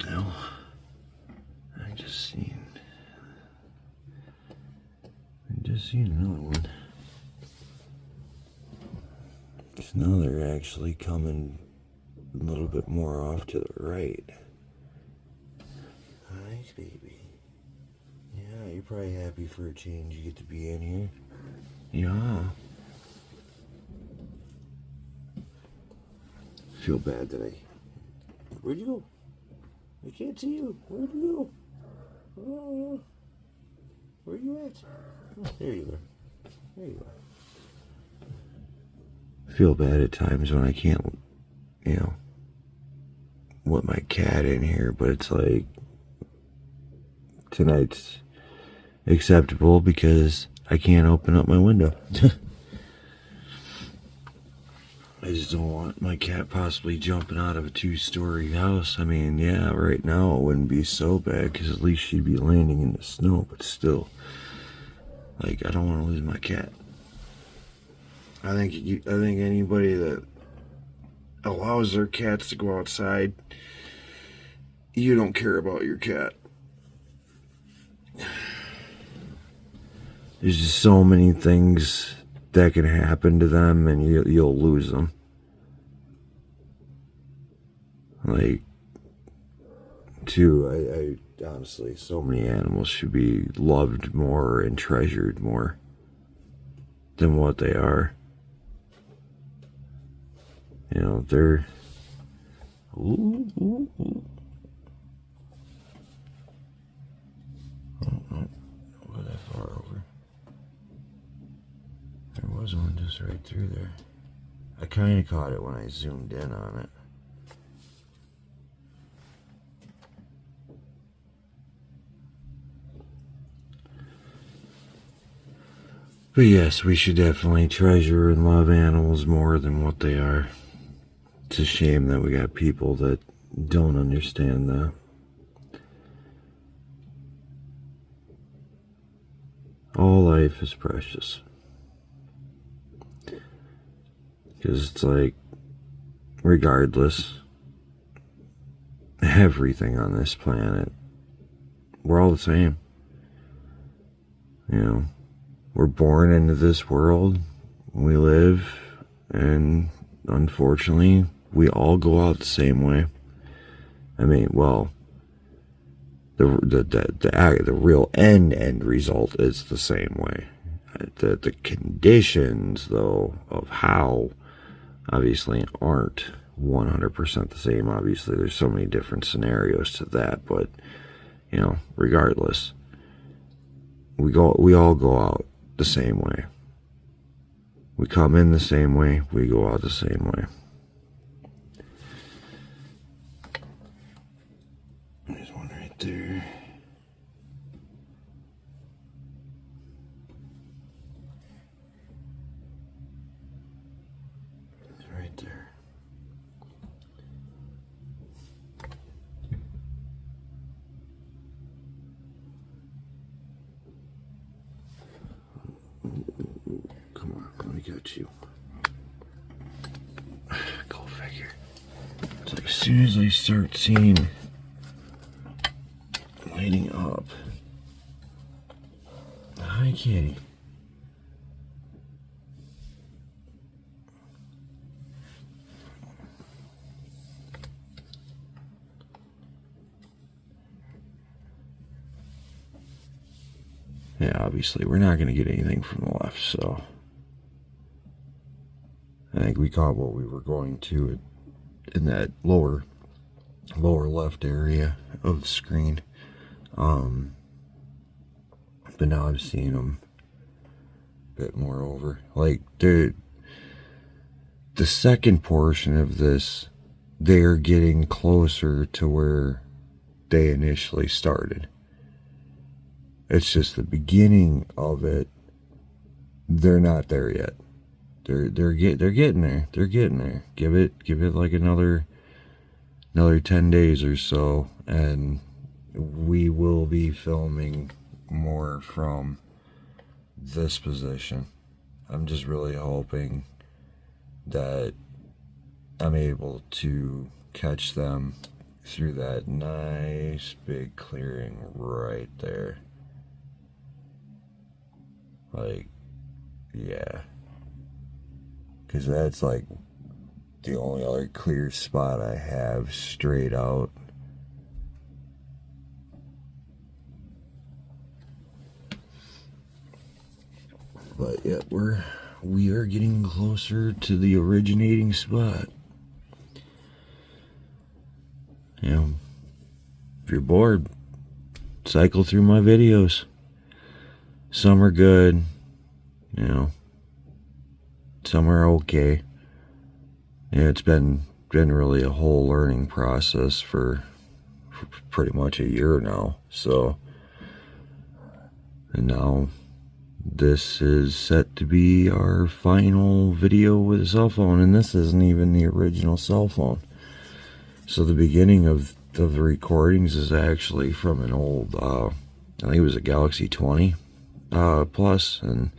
No, I just seen seen another one. So now they're actually coming a little bit more off to the right. Nice, baby. Yeah, you're probably happy for a change. You get to be in here. Yeah. Feel bad that Where'd you go? I can't see you. Where'd you go? Oh, where you at? Oh, there you are. There you are. I feel bad at times when I can't, let my cat in here, but it's like tonight's acceptable because I can't open up my window. I just don't want my cat possibly jumping out of a 2-story house. I mean, yeah, right now it wouldn't be so bad because at least she'd be landing in the snow, but still, like, I don't want to lose my cat. I think anybody that allows their cats to go outside, you don't care about your cat. There's just so many things that can happen to them, and you'll lose them. Like, I honestly, so many animals should be loved more and treasured more than what they are. They're... Ooh, ooh, ooh. Oh, go that far over. There was one just right through there. I kind of caught it when I zoomed in on it. But yes, we should definitely treasure and love animals more than what they are. It's a shame that we got people that don't understand that. All life is precious. Because it's like, regardless, everything on this planet, we're all the same. We're born into this world, we live, and unfortunately, we all go out the same way. I mean, well, the real end result is the same way. The conditions, though, of how, obviously, aren't 100% the same. Obviously, there's so many different scenarios to that, but, regardless, we all go out the same way. We come in the same way, we go out the same way. There's one right there. It's right there. Come on, let me get you. Go figure. It's like as soon as I start seeing lighting up. Hi, kitty. Yeah, obviously, we're not going to get anything from the left, so I think we caught what we were going to in that lower left area of the screen. But now I'm seeing them a bit more over. Like, the second portion of this, they're getting closer to where they initially started. It's just the beginning of it. They're not there yet. They're getting there. They're getting there. Give it like another 10 days or so, and we will be filming more from this position. I'm just really hoping that I'm able to catch them through that nice big clearing right there. Like, yeah. Because that's like the only other clear spot I have straight out. But yeah, we are getting closer to the originating spot. You know, if you're bored, cycle through my videos. Some are good, you know. Some are okay. Yeah, it's been really a whole learning process for pretty much a year now. So, and now this is set to be our final video with a cell phone, and this isn't even the original cell phone. So the beginning of the recordings is actually from an old, I think it was a Galaxy 20 Plus, and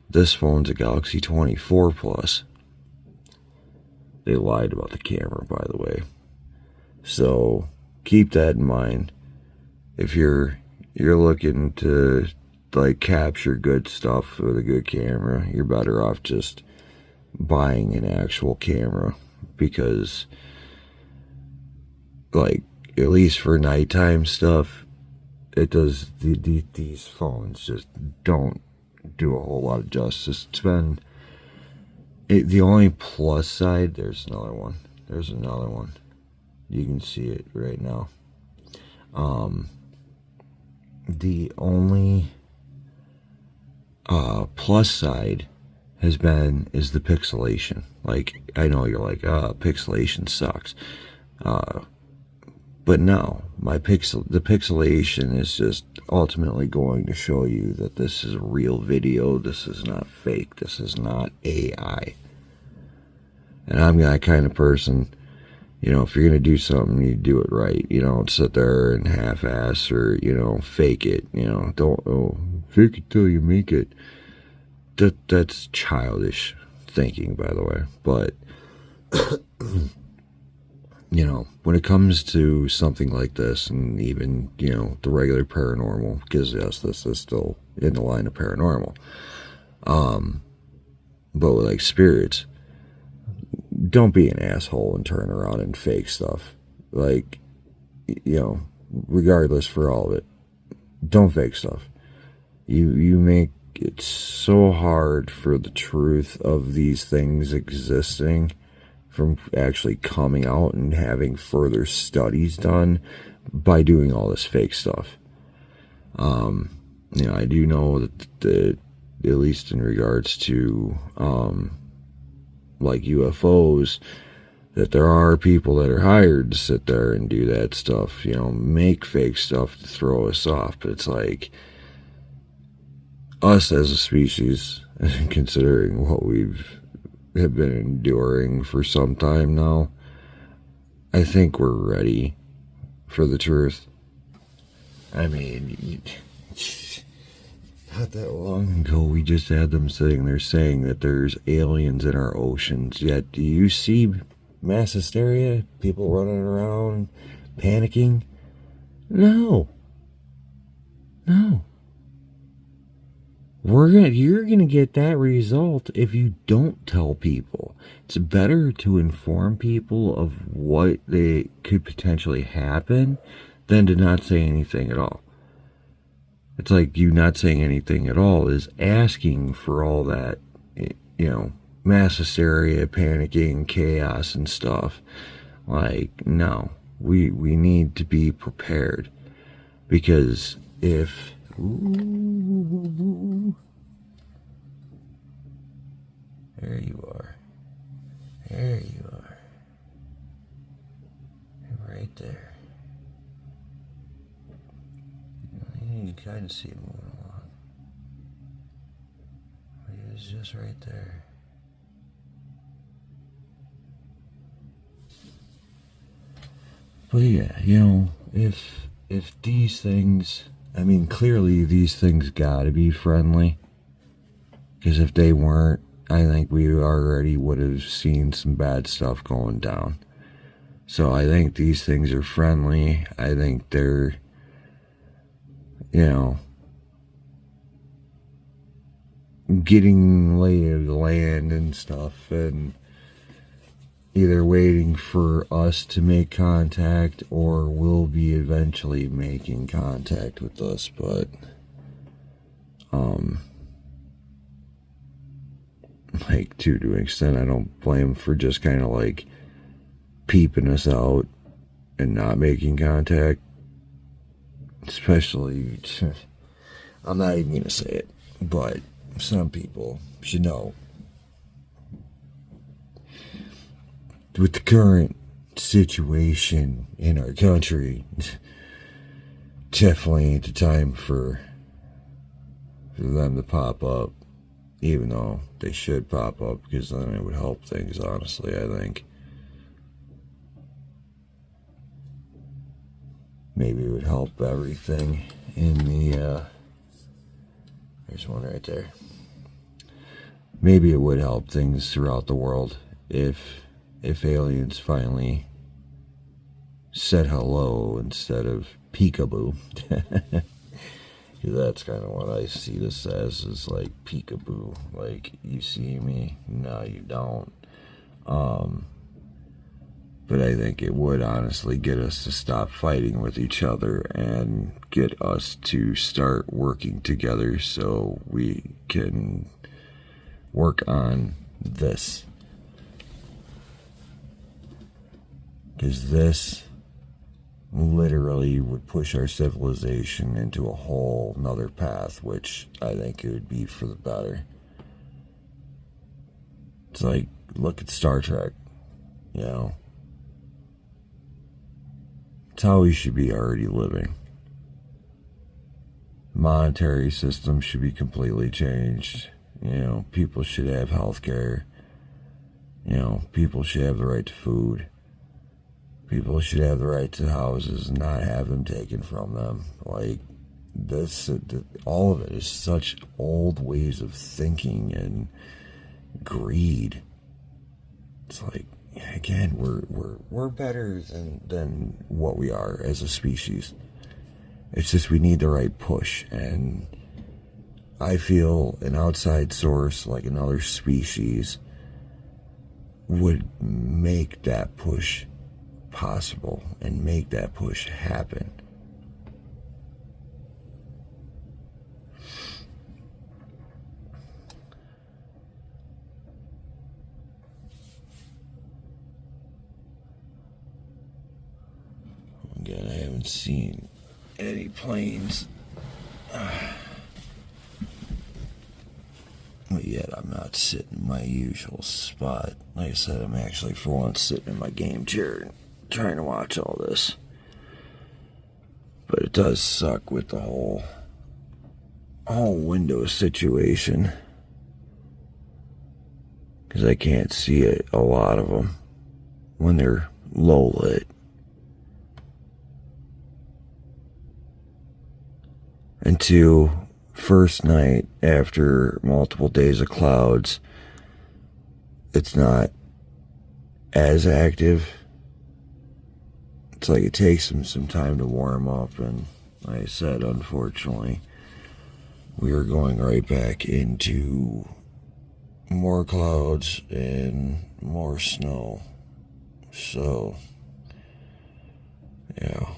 this phone's a Galaxy 24 Plus. They lied about the camera, by the way. So keep that in mind. If you're looking to like capture good stuff with a good camera, you're better off just buying an actual camera, because like at least for nighttime stuff, it does these phones just don't do a whole lot of justice. It's been the only plus side. There's another one. There's another one. You can see it right now. The only plus side is the pixelation. Like, I know you're like, pixelation sucks. But no, the pixelation is just ultimately going to show you that this is real video. This is not fake. This is not AI. And I'm that kind of person, you know, if you're going to do something, you do it right. You don't sit there and half-ass or, you know, fake it. You know, don't, fake it till you make it. That's childish thinking, by the way. But, you know, when it comes to something like this, and even, you know, the regular paranormal, because yes, this is still in the line of paranormal. But with like spirits, don't be an asshole and turn around and fake stuff. Like, you know, regardless for all of it, don't fake stuff. You make it so hard for the truth of these things existing from actually coming out and having further studies done by doing all this fake stuff. You know, I do know that at least in regards to like UFOs, that there are people that are hired to sit there and do that stuff, you know, make fake stuff to throw us off. But it's like, us as a species, considering what have been enduring for some time now, I think we're ready for the truth. I mean, not that long ago, we just had them sitting there saying that there's aliens in our oceans. Yet, do you see mass hysteria? People running around, panicking? No. No. You're gonna get that result if you don't tell people. It's better to inform people of what they could potentially happen than to not say anything at all. It's like you not saying anything at all is asking for all that, you know, mass hysteria, panicking, chaos and stuff. Like, no, we need to be prepared, because if there you are. There you are. Right there. You can kind of see it moving along. It was just right there. But yeah, you know, if these things, I mean, clearly these things gotta be friendly. Because if they weren't, I think we already would have seen some bad stuff going down. So I think these things are friendly. I think they're, you know, getting lay of the land and stuff, and either waiting for us to make contact or will be eventually making contact with us. But like, to an extent, I don't blame them for just kind of like peeping us out and not making contact. Especially, I'm not even gonna say it, but some people should know, with the current situation in our country, definitely ain't the time for them to pop up, even though they should pop up, because then it would help things, honestly, I think. Maybe it would help everything in the, there's one right there. Maybe it would help things throughout the world if aliens finally said hello instead of peekaboo. That's kind of what I see this as, is like peekaboo. Like, you see me, no you don't. But I think it would honestly get us to stop fighting with each other and get us to start working together so we can work on this. Because this literally would push our civilization into a whole nother path, which I think it would be for the better. It's like, look at Star Trek, you know? It's how we should be already living. Monetary system should be completely changed. You know, people should have health care. You know, people should have the right to food. People should have the right to houses and not have them taken from them. Like, this, all of it is such old ways of thinking and greed. It's like, again, we're better than what we are as a species. It's just we need the right push, and I feel an outside source like another species would make that push possible and make that push happen. Again, I haven't seen any planes. But yet I'm not sitting in my usual spot. Like I said, I'm actually for once sitting in my game chair trying to watch all this. But it does suck with the whole window situation, because I can't see a lot of them when they're low lit. And two, first night after multiple days of clouds, it's not as active. It's like it takes them some time to warm up, and like I said, unfortunately, we are going right back into more clouds and more snow. So, yeah.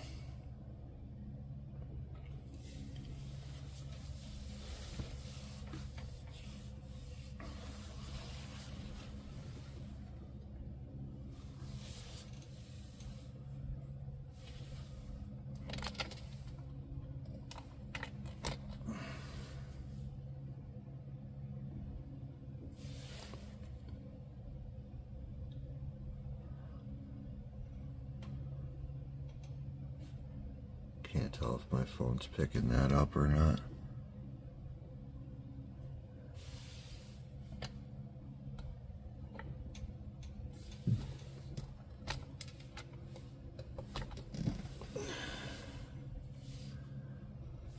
Can't tell if my phone's picking that up or not.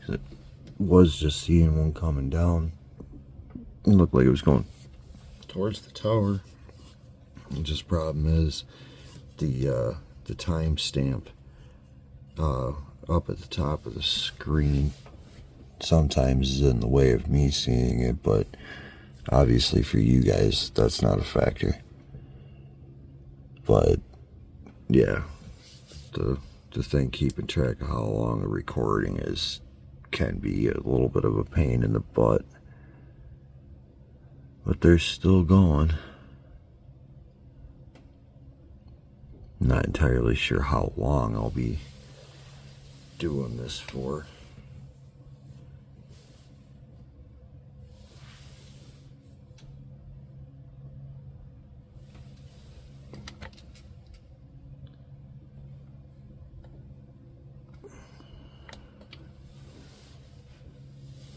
It was just seeing one coming down. It looked like it was going towards the tower. The just problem is the time stamp up at the top of the screen sometimes is in the way of me seeing it, but obviously for you guys, that's not a factor. But yeah, the thing keeping track of how long a recording is can be a little bit of a pain in the butt. But they're still going. Not entirely sure how long I'll be doing this for.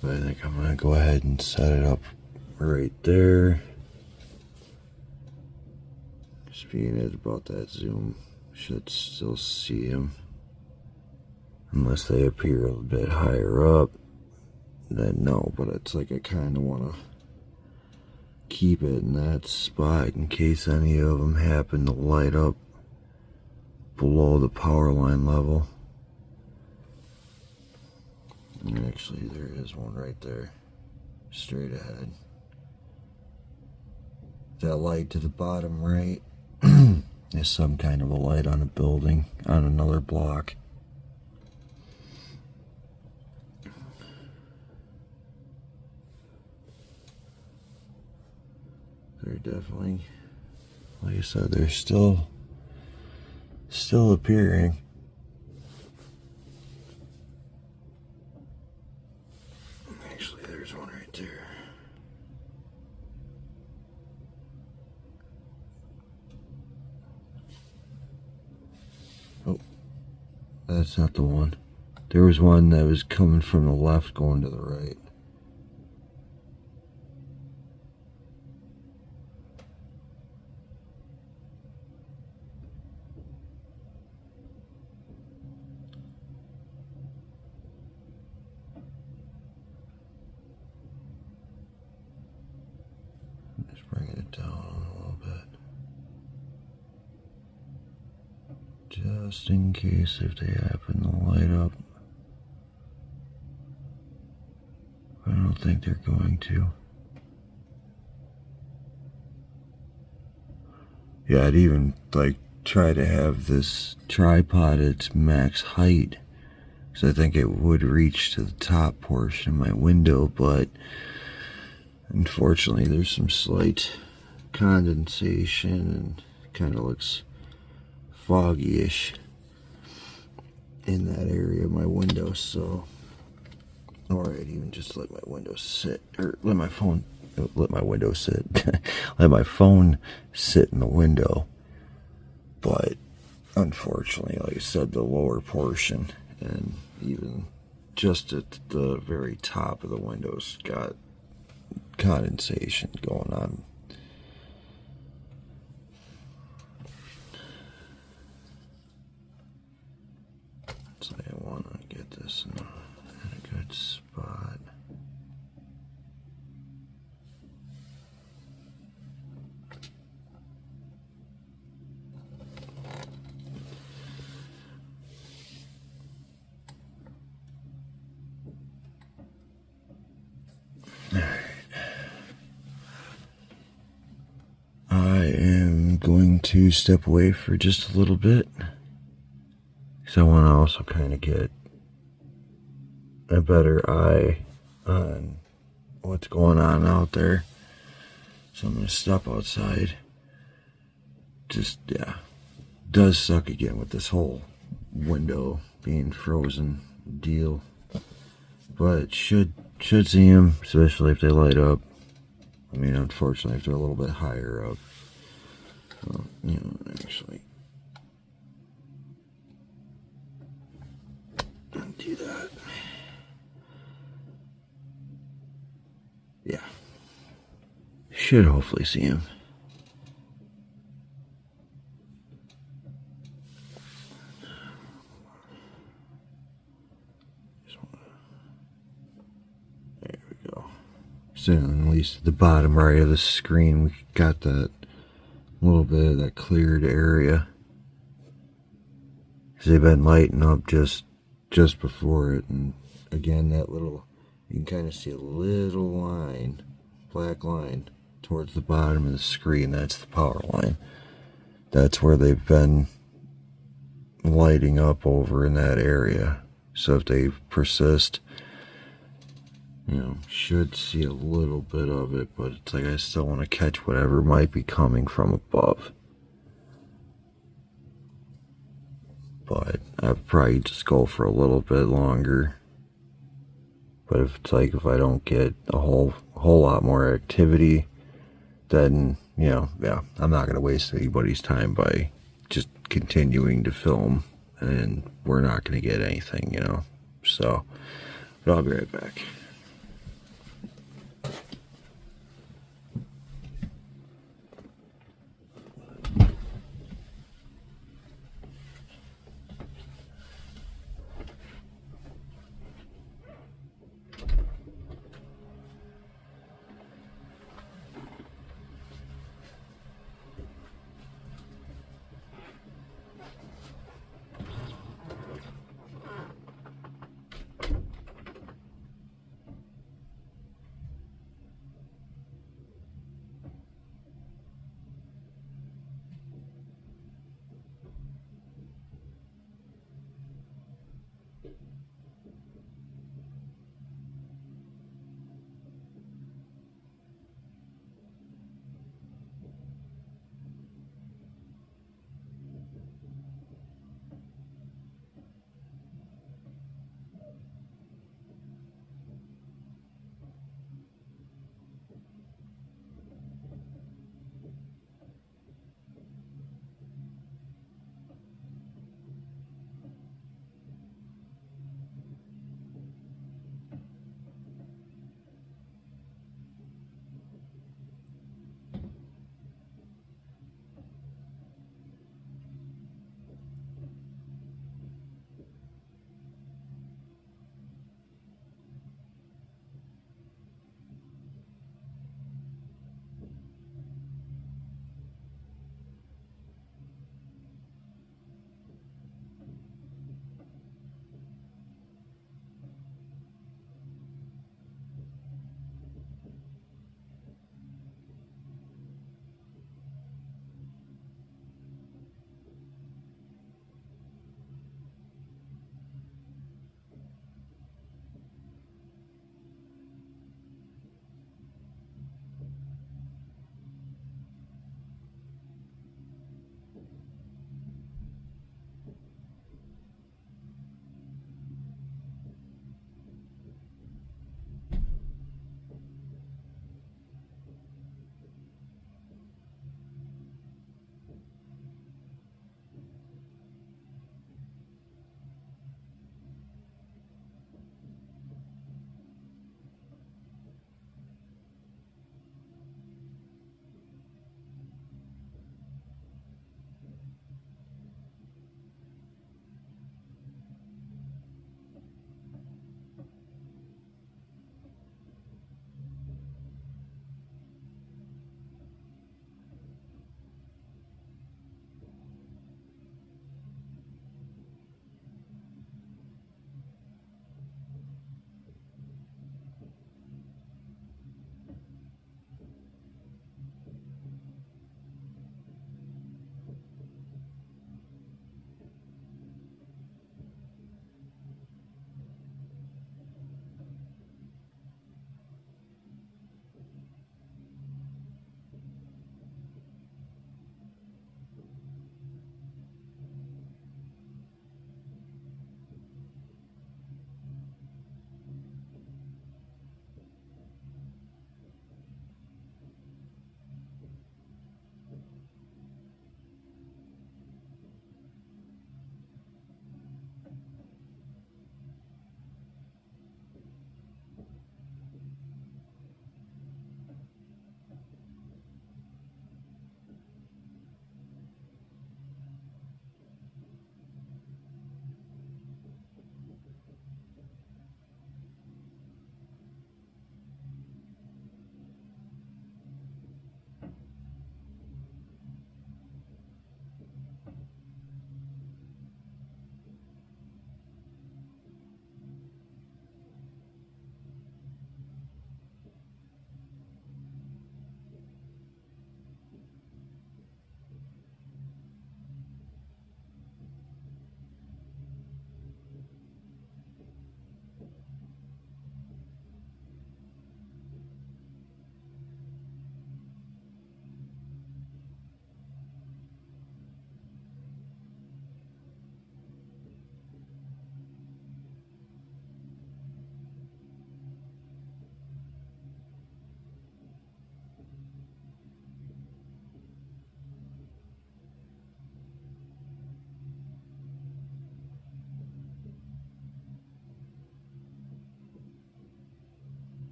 But I think I'm going to go ahead and set it up right there. Just being it about that zoom, should still see them. Unless they appear a bit higher up, then no, but it's like I kind of want to keep it in that spot in case any of them happen to light up below the power line level. And actually, there is one right there, straight ahead. That light to the bottom right is some kind of a light on a building on another block. They're definitely, like I said, they're still appearing. Actually, there's one right there. Oh, that's not the one. There was one that was coming from the left going to the right. Just bringing it down a little bit. Just in case if they happen to light up. I don't think they're going to. Yeah, I'd even like try to have this tripod at its max height, because I think it would reach to the top portion of my window, but unfortunately there's some slight condensation and kind of looks foggy-ish in that area of my window, so or I'd even just let my window sit, or let my phone sit let my phone sit in the window. But unfortunately, like I said, the lower portion and even just at the very top of the windows got condensation going on. So I want to get this in a good spot. I am going to step away for just a little bit, because I want to also kind of get a better eye on what's going on out there. So I'm going to step outside. Just, yeah, does suck again with this whole window being frozen deal. But should see them, especially if they light up. I mean, unfortunately, if they're a little bit higher up, you know, actually undo that. Yeah, should hopefully see him. There we go. So at least at the bottom right of the screen, we got that little bit of that cleared area, because they've been lighting up just before it. And again, that little you can kind of see a little line, black line, towards the bottom of the screen. That's the power line. That's where they've been lighting up over in that area. So if they persist, you know, should see a little bit of it, but it's like I still want to catch whatever might be coming from above. But I'd probably just go for a little bit longer. But if it's like if I don't get a whole lot more activity, then, you know, yeah, I'm not going to waste anybody's time by just continuing to film, and we're not going to get anything, you know. So, but I'll be right back.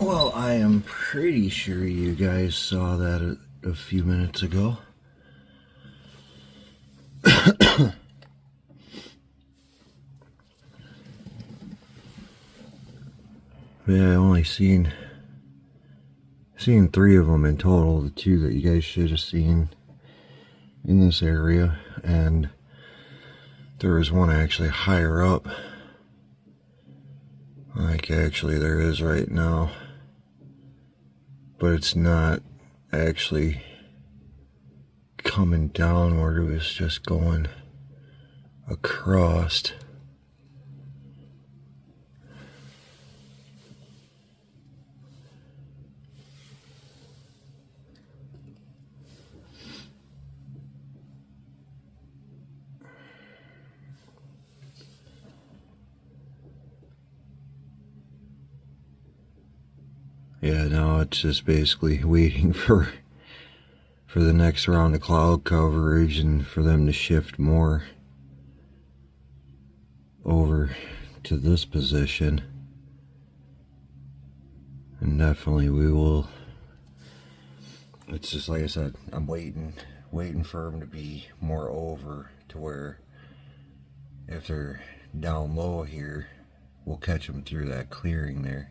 Well, I am pretty sure you guys saw that a few minutes ago. Yeah, I only seen 3 of them in total. The 2 that you guys should have seen in this area, and there was one actually higher up. Like actually there is right now, but it's not actually coming downward. It was just going across. Yeah, now it's just basically waiting for the next round of cloud coverage and for them to shift more over to this position. And definitely we will. It's just like I said, I'm waiting for them to be more over to where if they're down low here, we'll catch them through that clearing there.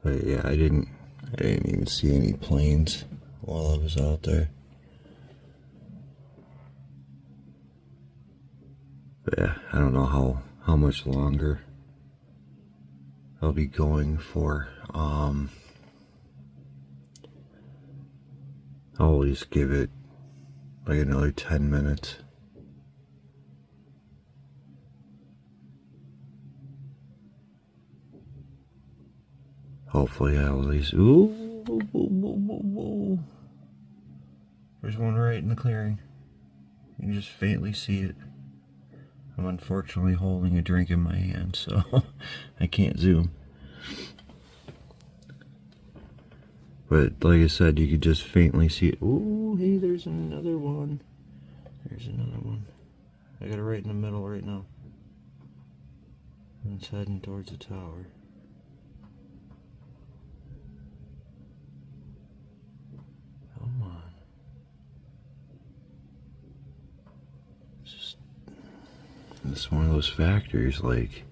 But yeah, I didn't even see any planes while I was out there. But yeah, I don't know how much longer I'll be going for. I'll always give it like another 10 minutes. Hopefully I'll at least. Ooh. There's one right in the clearing. You can just faintly see it. I'm unfortunately holding a drink in my hand, so I can't zoom. But like I said, you could just faintly see it. Ooh, hey, there's another one. There's another one. I got it right in the middle right now. And it's heading towards the tower. Come on. It's one of those factors, like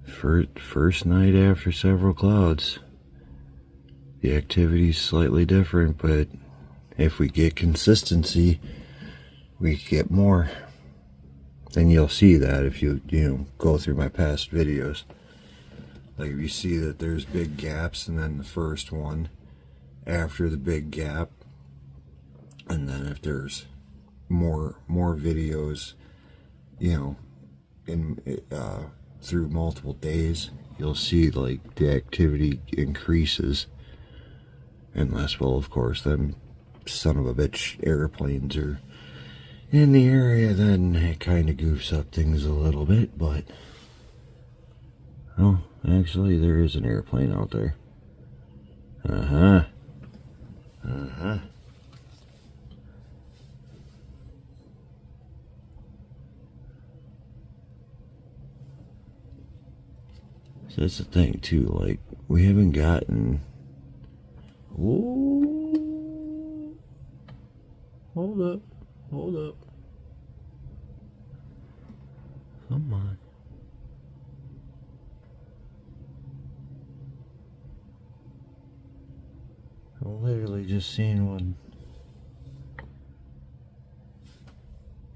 first night after several clouds, the activity's slightly different, but if we get consistency, we get more. And you'll see that if you go through my past videos. Like if you see that there's big gaps, and then the first one after the big gap, and then if there's more videos, through multiple days, you'll see like the activity increases. Unless, well, of course, them son of a bitch airplanes are in the area, then it kind of goofs up things a little bit. But oh, actually there is an airplane out there. So that's the thing too, like we haven't gotten. Ooh. Hold up. Come on. I'm literally just seeing one.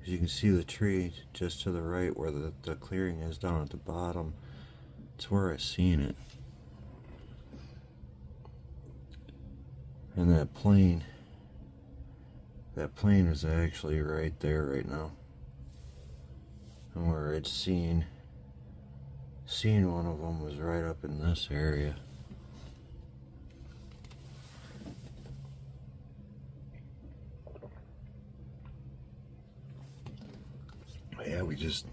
As you can see the tree just to the right where the clearing is down at the bottom. It's where I seen it. And that plane is actually right there right now. And where it's seen one of them was right up in this area. But yeah, we just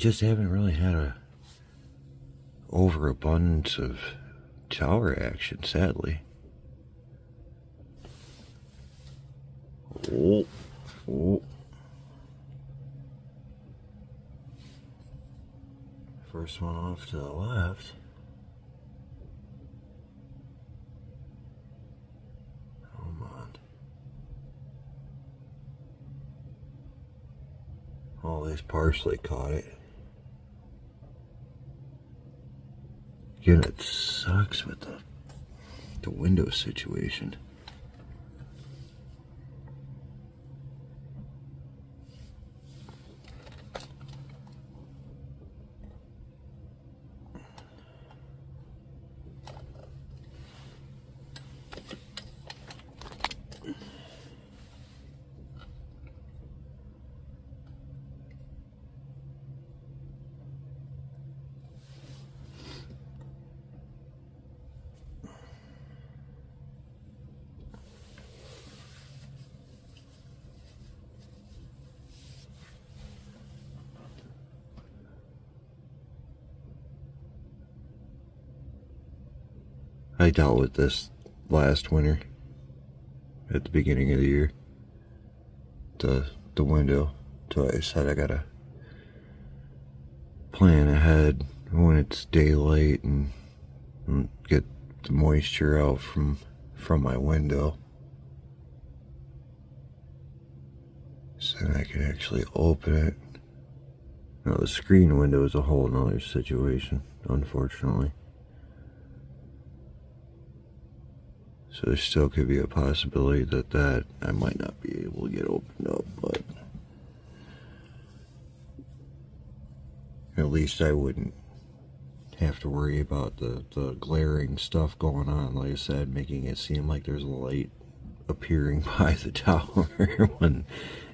just haven't really had a overabundance of tower action, sadly. Oh, oh. First one off to the left. Come on. Oh, this partially caught it. Again, it sucks with the window situation. I dealt with this last winter at the beginning of the year. The window. So I said I gotta plan ahead when it's daylight and get the moisture out from my window, so then I can actually open it. Now the screen window is a whole nother situation, unfortunately. So there still could be a possibility that I might not be able to get opened up, but at least I wouldn't have to worry about the glaring stuff going on, like I said, making it seem like there's a light appearing by the tower when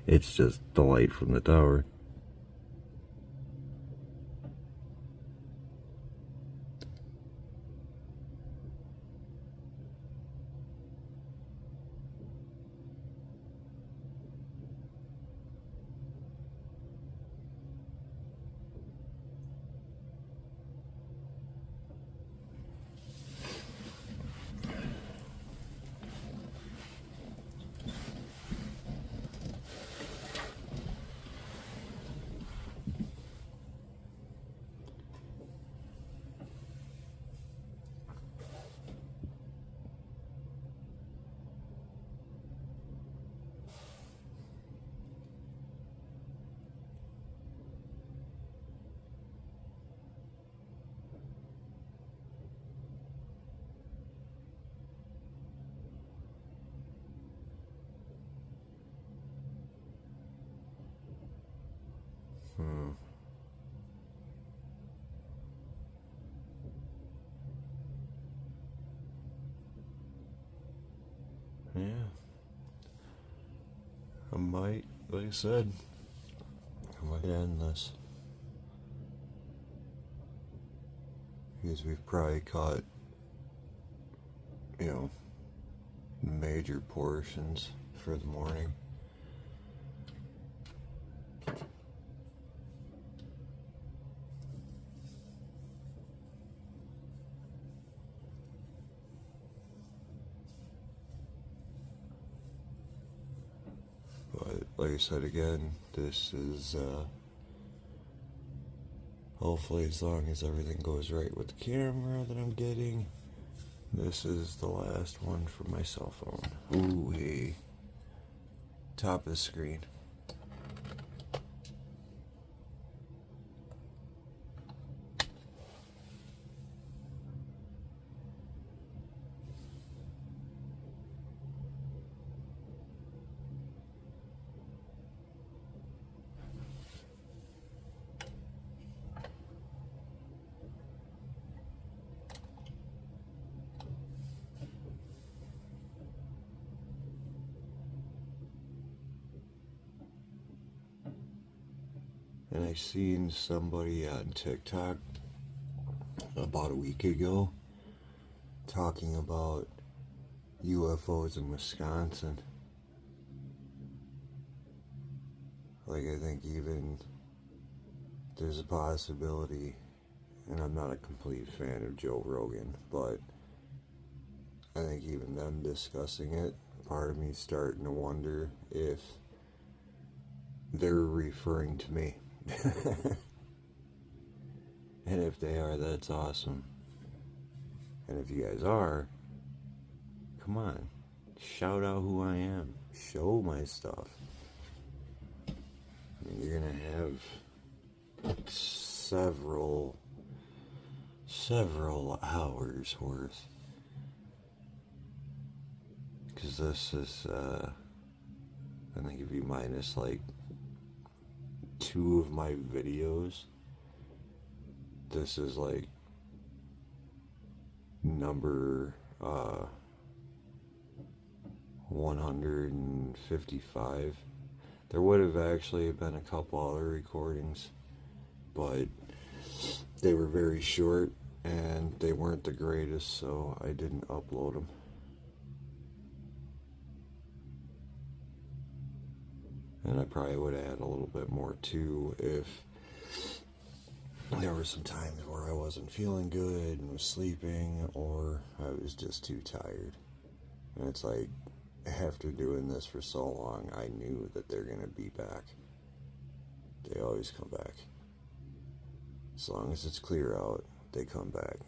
it's just the light from the tower. Yeah. I might, like I said, I might end this. Because we've probably caught, major portions for the morning. But like I said again, this is hopefully, as long as everything goes right with the camera that I'm getting, this is the last one for my cell phone. Ooh, hey. Top of the screen. And I seen somebody on TikTok about a week ago talking about UFOs in Wisconsin. Like, I think even there's a possibility, and I'm not a complete fan of Joe Rogan, but I think even them discussing it, part of me starting to wonder if they're referring to me. And if they are, that's awesome. And if you guys are, come on, shout out who I am, show my stuff. I mean, you're gonna have several hours worth, because this is I think if you minus like 2 of my videos, this is like number 155. There would have actually been a couple other recordings, but they were very short and they weren't the greatest, so I didn't upload them. And I probably would add a little bit more too if there were some times where I wasn't feeling good and was sleeping, or I was just too tired. And it's like, after doing this for so long, I knew that they're going to be back. They always come back. As long as it's clear out, they come back.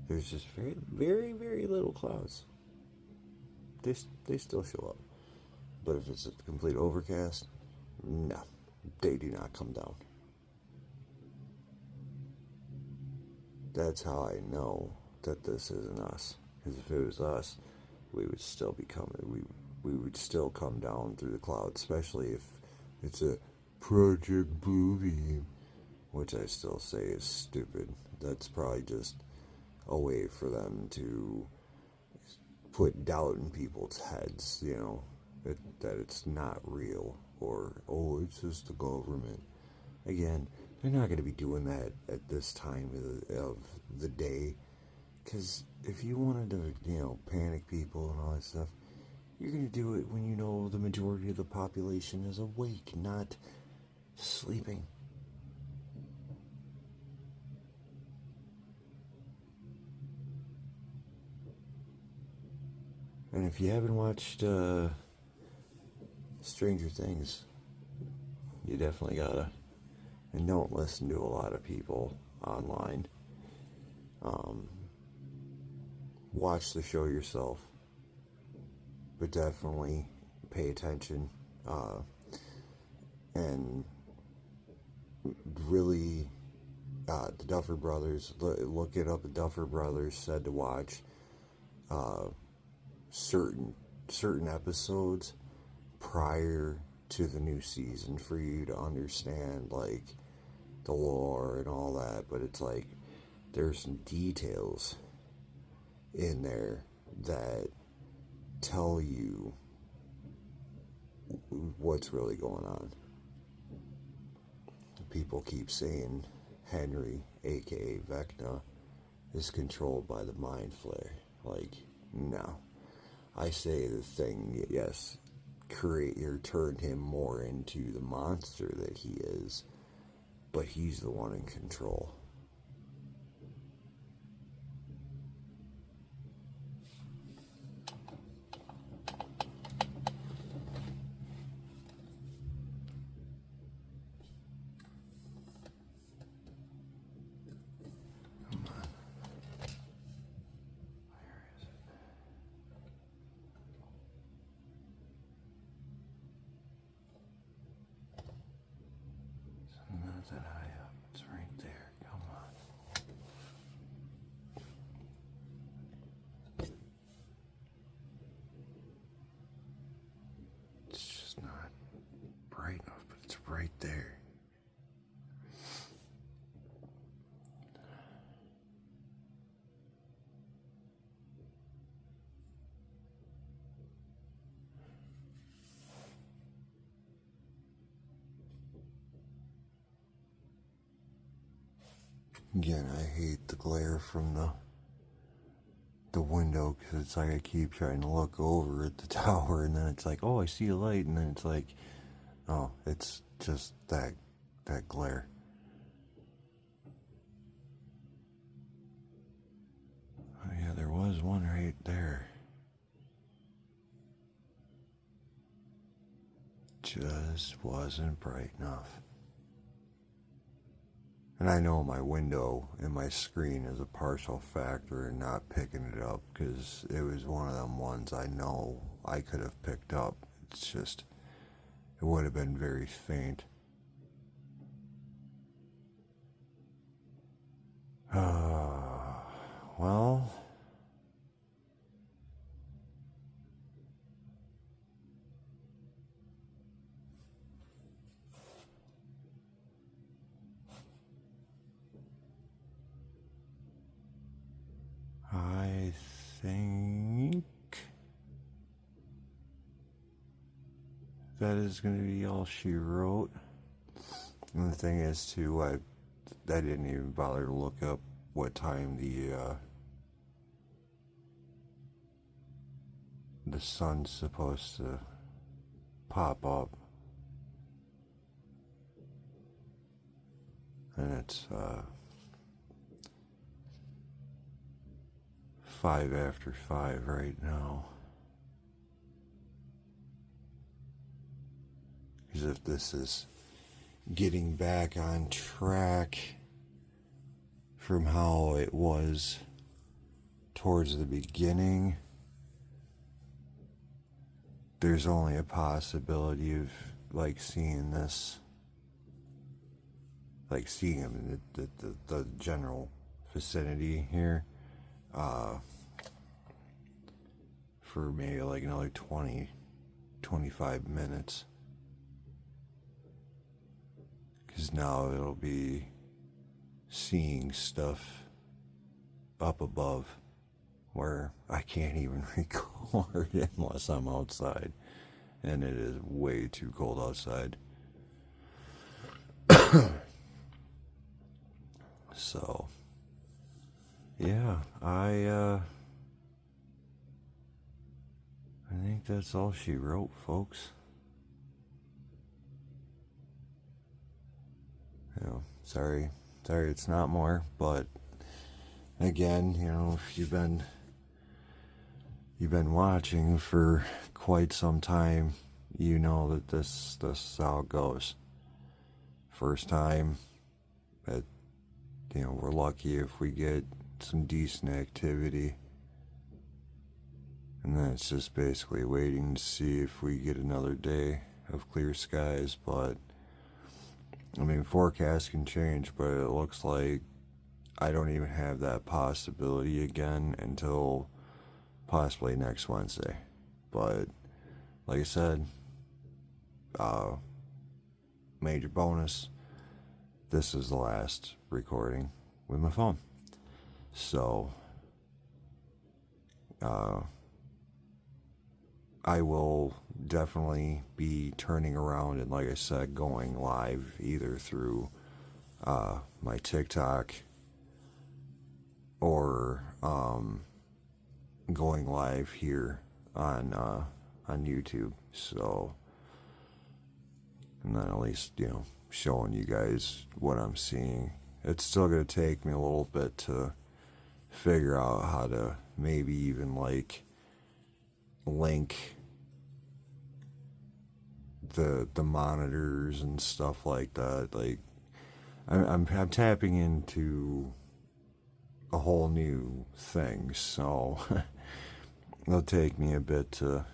There's just very, very, very little clouds. They still show up. But if it's a complete overcast, no, they do not come down. That's how I know that this isn't us. Because if it was us, we would still be coming. We would still come down through the clouds, especially if it's a Project Bluebeam, which I still say is stupid. That's probably just a way for them to put doubt in people's heads, you know, that it's not real, or, oh, it's just the government. Again, they're not going to be doing that at this time of the day, because if you wanted to, you know, panic people and all that stuff, you're going to do it when you know the majority of the population is awake, not sleeping. And if you haven't watched Stranger Things, you definitely gotta. And don't listen to a lot of people online. Watch the show yourself, but definitely pay attention, and really, the Duffer Brothers, look it up. The Duffer Brothers said to watch certain episodes prior to the new season for you to understand, like, the lore and all that. But it's like, there's some details in there that tell you what's really going on. People keep saying Henry, aka Vecna, is controlled by the Mind Flayer. Like, no. I say the thing, yes, turn him more into the monster that he is, but he's the one in control. Not that high up. It's right there. Come on. It's just not bright enough, but it's right there. Again, I hate the glare from the window, because it's like I keep trying to look over at the tower, and then it's like, oh, I see a light, and then it's like, oh, it's just that glare. was one right there. Just wasn't bright enough. And I know my window and my screen is a partial factor in not picking it up, because it was one of them ones I know I could have picked up. It's just, it would have been very faint. Well, I think that is going to be all she wrote. And the thing is, too, I didn't even bother to look up what time the sun's supposed to pop up. And it's 5 after 5 right now. Because if this is getting back on track from how it was towards the beginning, there's only a possibility of like seeing this, like seeing them in the general vicinity here for maybe like another 20-25 minutes, because now it'll be seeing stuff up above where I can't even record unless I'm outside, and it is way too cold outside. So yeah, I think that's all she wrote, folks. Sorry it's not more, but again, if you've been watching for quite some time, you know that this is how it goes. First time, we're lucky if we get some decent activity, and then it's just basically waiting to see if we get another day of clear skies. But I mean, forecasts can change, but it looks like I don't even have that possibility again until possibly next Wednesday. But like I said, major bonus, this is the last recording with my phone. So I will definitely be turning around and, like I said, going live either through my TikTok or going live here on YouTube. So, and then at least showing you guys what I'm seeing. It's still going to take me a little bit to figure out how to maybe even like link the monitors and stuff like that. Like I'm tapping into a whole new thing, so it'll take me a bit to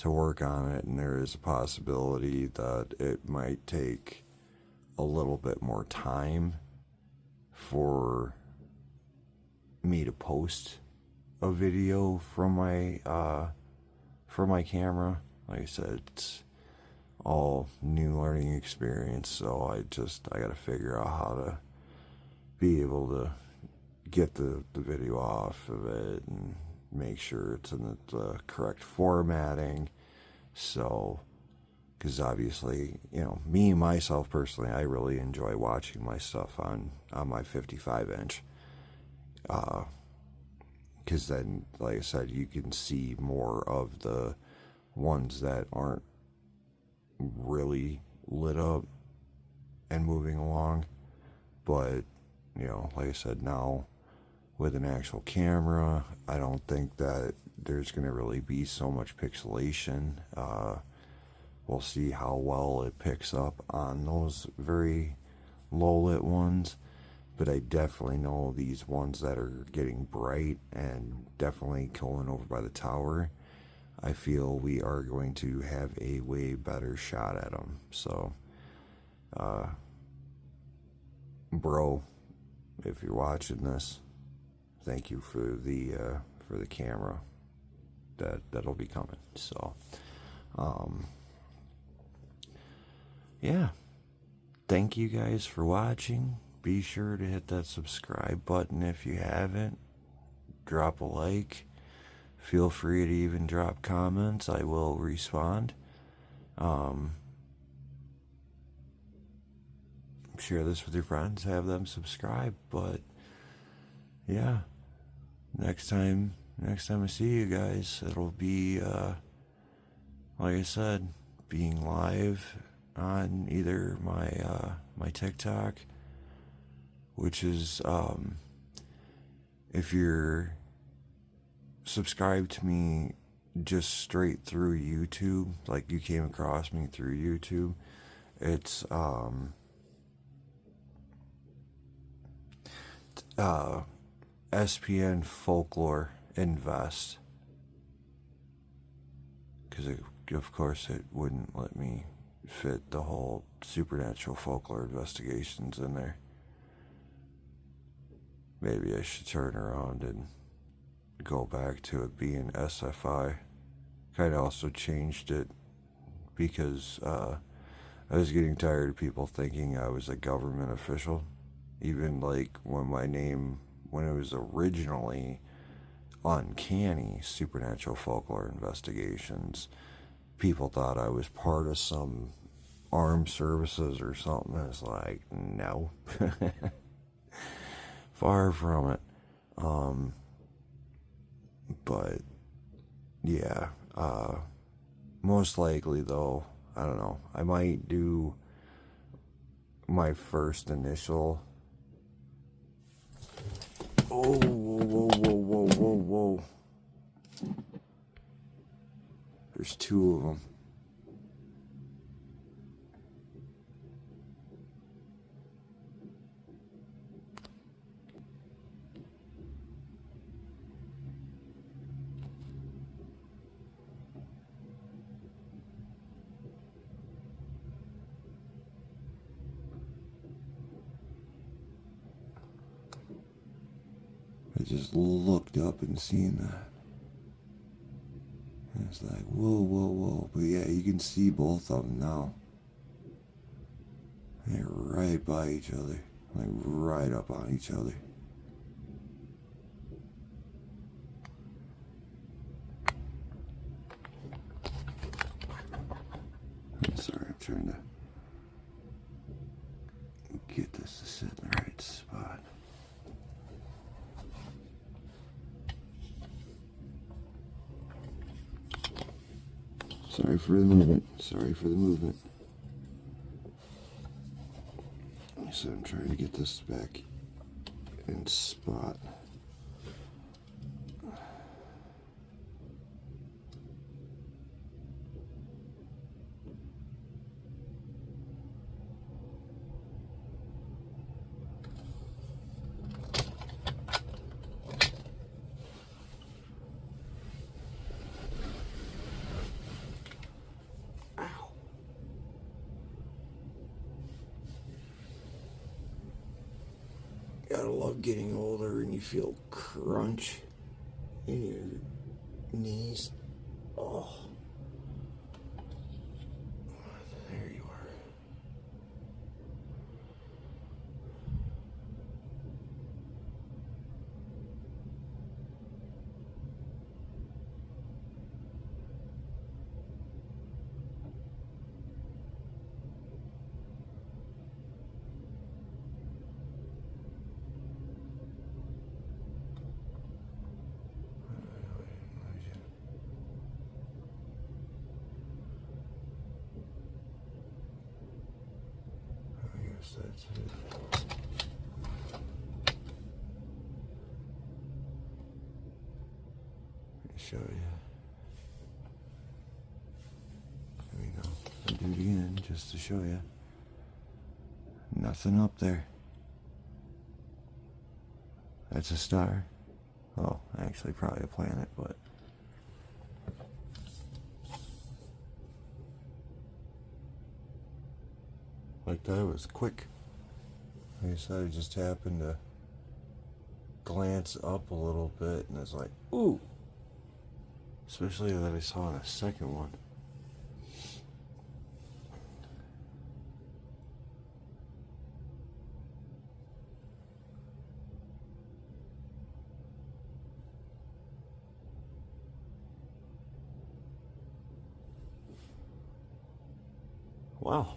work on it, and there is a possibility that it might take a little bit more time for me to post a video from my camera. Like I said, it's all new learning experience, so I gotta figure out how to be able to get the video off of it and make sure it's in the correct formatting. So, because obviously, me, myself personally, I really enjoy watching my stuff on my 55-inch. Because then, like I said, you can see more of the ones that aren't really lit up and moving along. But, like I said, now with an actual camera. I don't think that there's going to really be so much pixelation. We'll see how well it picks up on those very low lit ones, but I definitely know these ones that are getting bright and definitely going over by the tower, I feel we are going to have a way better shot at them. So bro, if you're watching this, thank you for the camera that'll be coming. So yeah, thank you guys for watching. Be sure to hit that subscribe button if you haven't. Drop a like. Feel free to even drop comments. I will respond. Share this with your friends. Have them subscribe. But yeah, next time I see you guys, it'll be like I said, being live on either my TikTok, which is if you're subscribed to me just straight through YouTube, like you came across me through YouTube, it's SPN Folklore Invest, because of course it wouldn't let me fit the whole supernatural folklore investigations in there. Maybe I should turn around and go back to it being SFI. Kind of also changed it because I was getting tired of people thinking I was a government official. Even like when it was originally Uncanny Supernatural Folklore Investigations, people thought I was part of some armed services or something. It's like, no. Far from it. But yeah, most likely though, I don't know, I might do my first initial. Oh, whoa. There's two of them. I just looked up and seen that. And it's like, whoa. But yeah, you can see both of them now. They're right by each other. Like right up on each other. I'm sorry, I'm trying to get this to sit in the right spot. Sorry for the movement. So I'm trying to get this back in spot. Gotta love getting older and you feel crunch in your knees. Oh. There you are. That's it. show you. There we go. I'll do it again just to show you. Nothing up there. That's a star. Oh, actually probably a planet, but like that was quick. Like I said, I just happened to glance up a little bit and it's like, ooh! Especially that I saw in a second one. Well,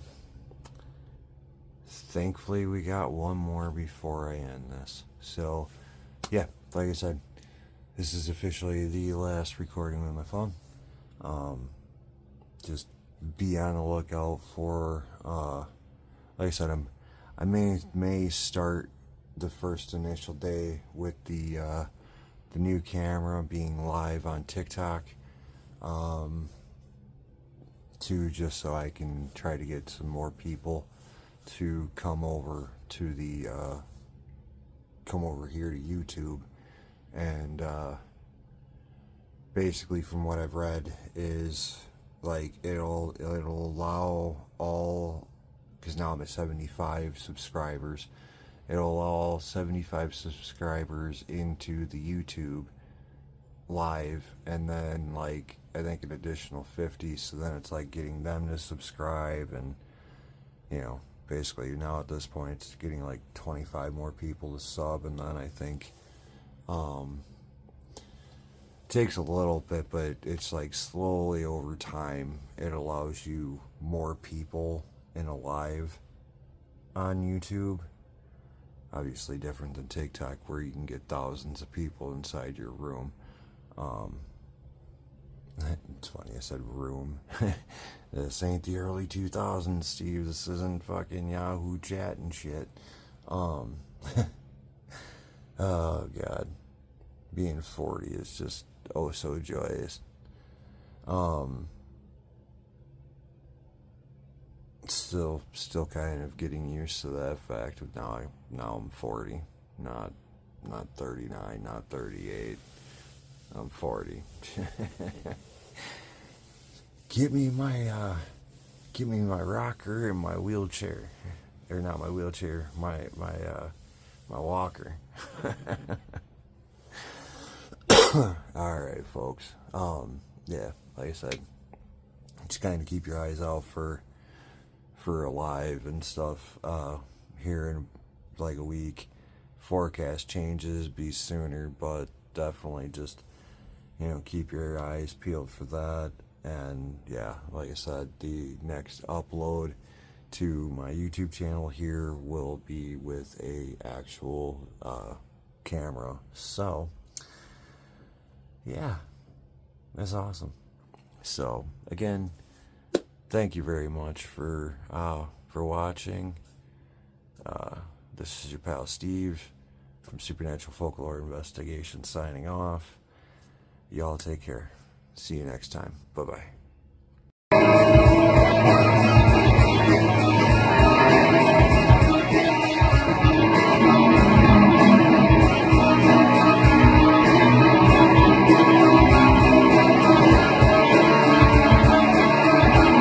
thankfully we got one more before I end this. So, yeah, like I said, this is officially the last recording with my phone. Just be on the lookout for, like I said, I may start the first initial day with the new camera being live on TikTok. Just so I can try to get some more people to come over to the come over here to YouTube, and basically from what I've read is like it'll allow all, because now I'm at 75 subscribers, it'll allow all 75 subscribers into the YouTube live, and then like I think an additional 50, so then it's like getting them to subscribe, and you know, basically now at this point it's getting like 25 more people to sub, and then I think takes a little bit, but it's like slowly over time it allows you more people in a live on YouTube. Obviously different than TikTok where you can get thousands of people inside your room. It's funny I said room. This ain't the early 2000s, Steve. This isn't fucking Yahoo chat and shit. Oh god, being 40 is just oh so joyous. Still kind of getting used to that fact of now I'm 40, not 39, not 38. I'm 40. Give me my rocker and my wheelchair, or not my wheelchair, my walker. All right, folks. Yeah, like I said, just kind of keep your eyes out for a live and stuff. Here in like a week, forecast changes, be sooner, but definitely just, you know, keep your eyes peeled for that. And yeah, like I said, the next upload to my YouTube channel here will be with a actual camera. So yeah, that's awesome. So again, thank you very much for watching. This is your pal Steve from Supernatural Folklore Investigation signing off. Y'all take care. See you next time. Bye-bye.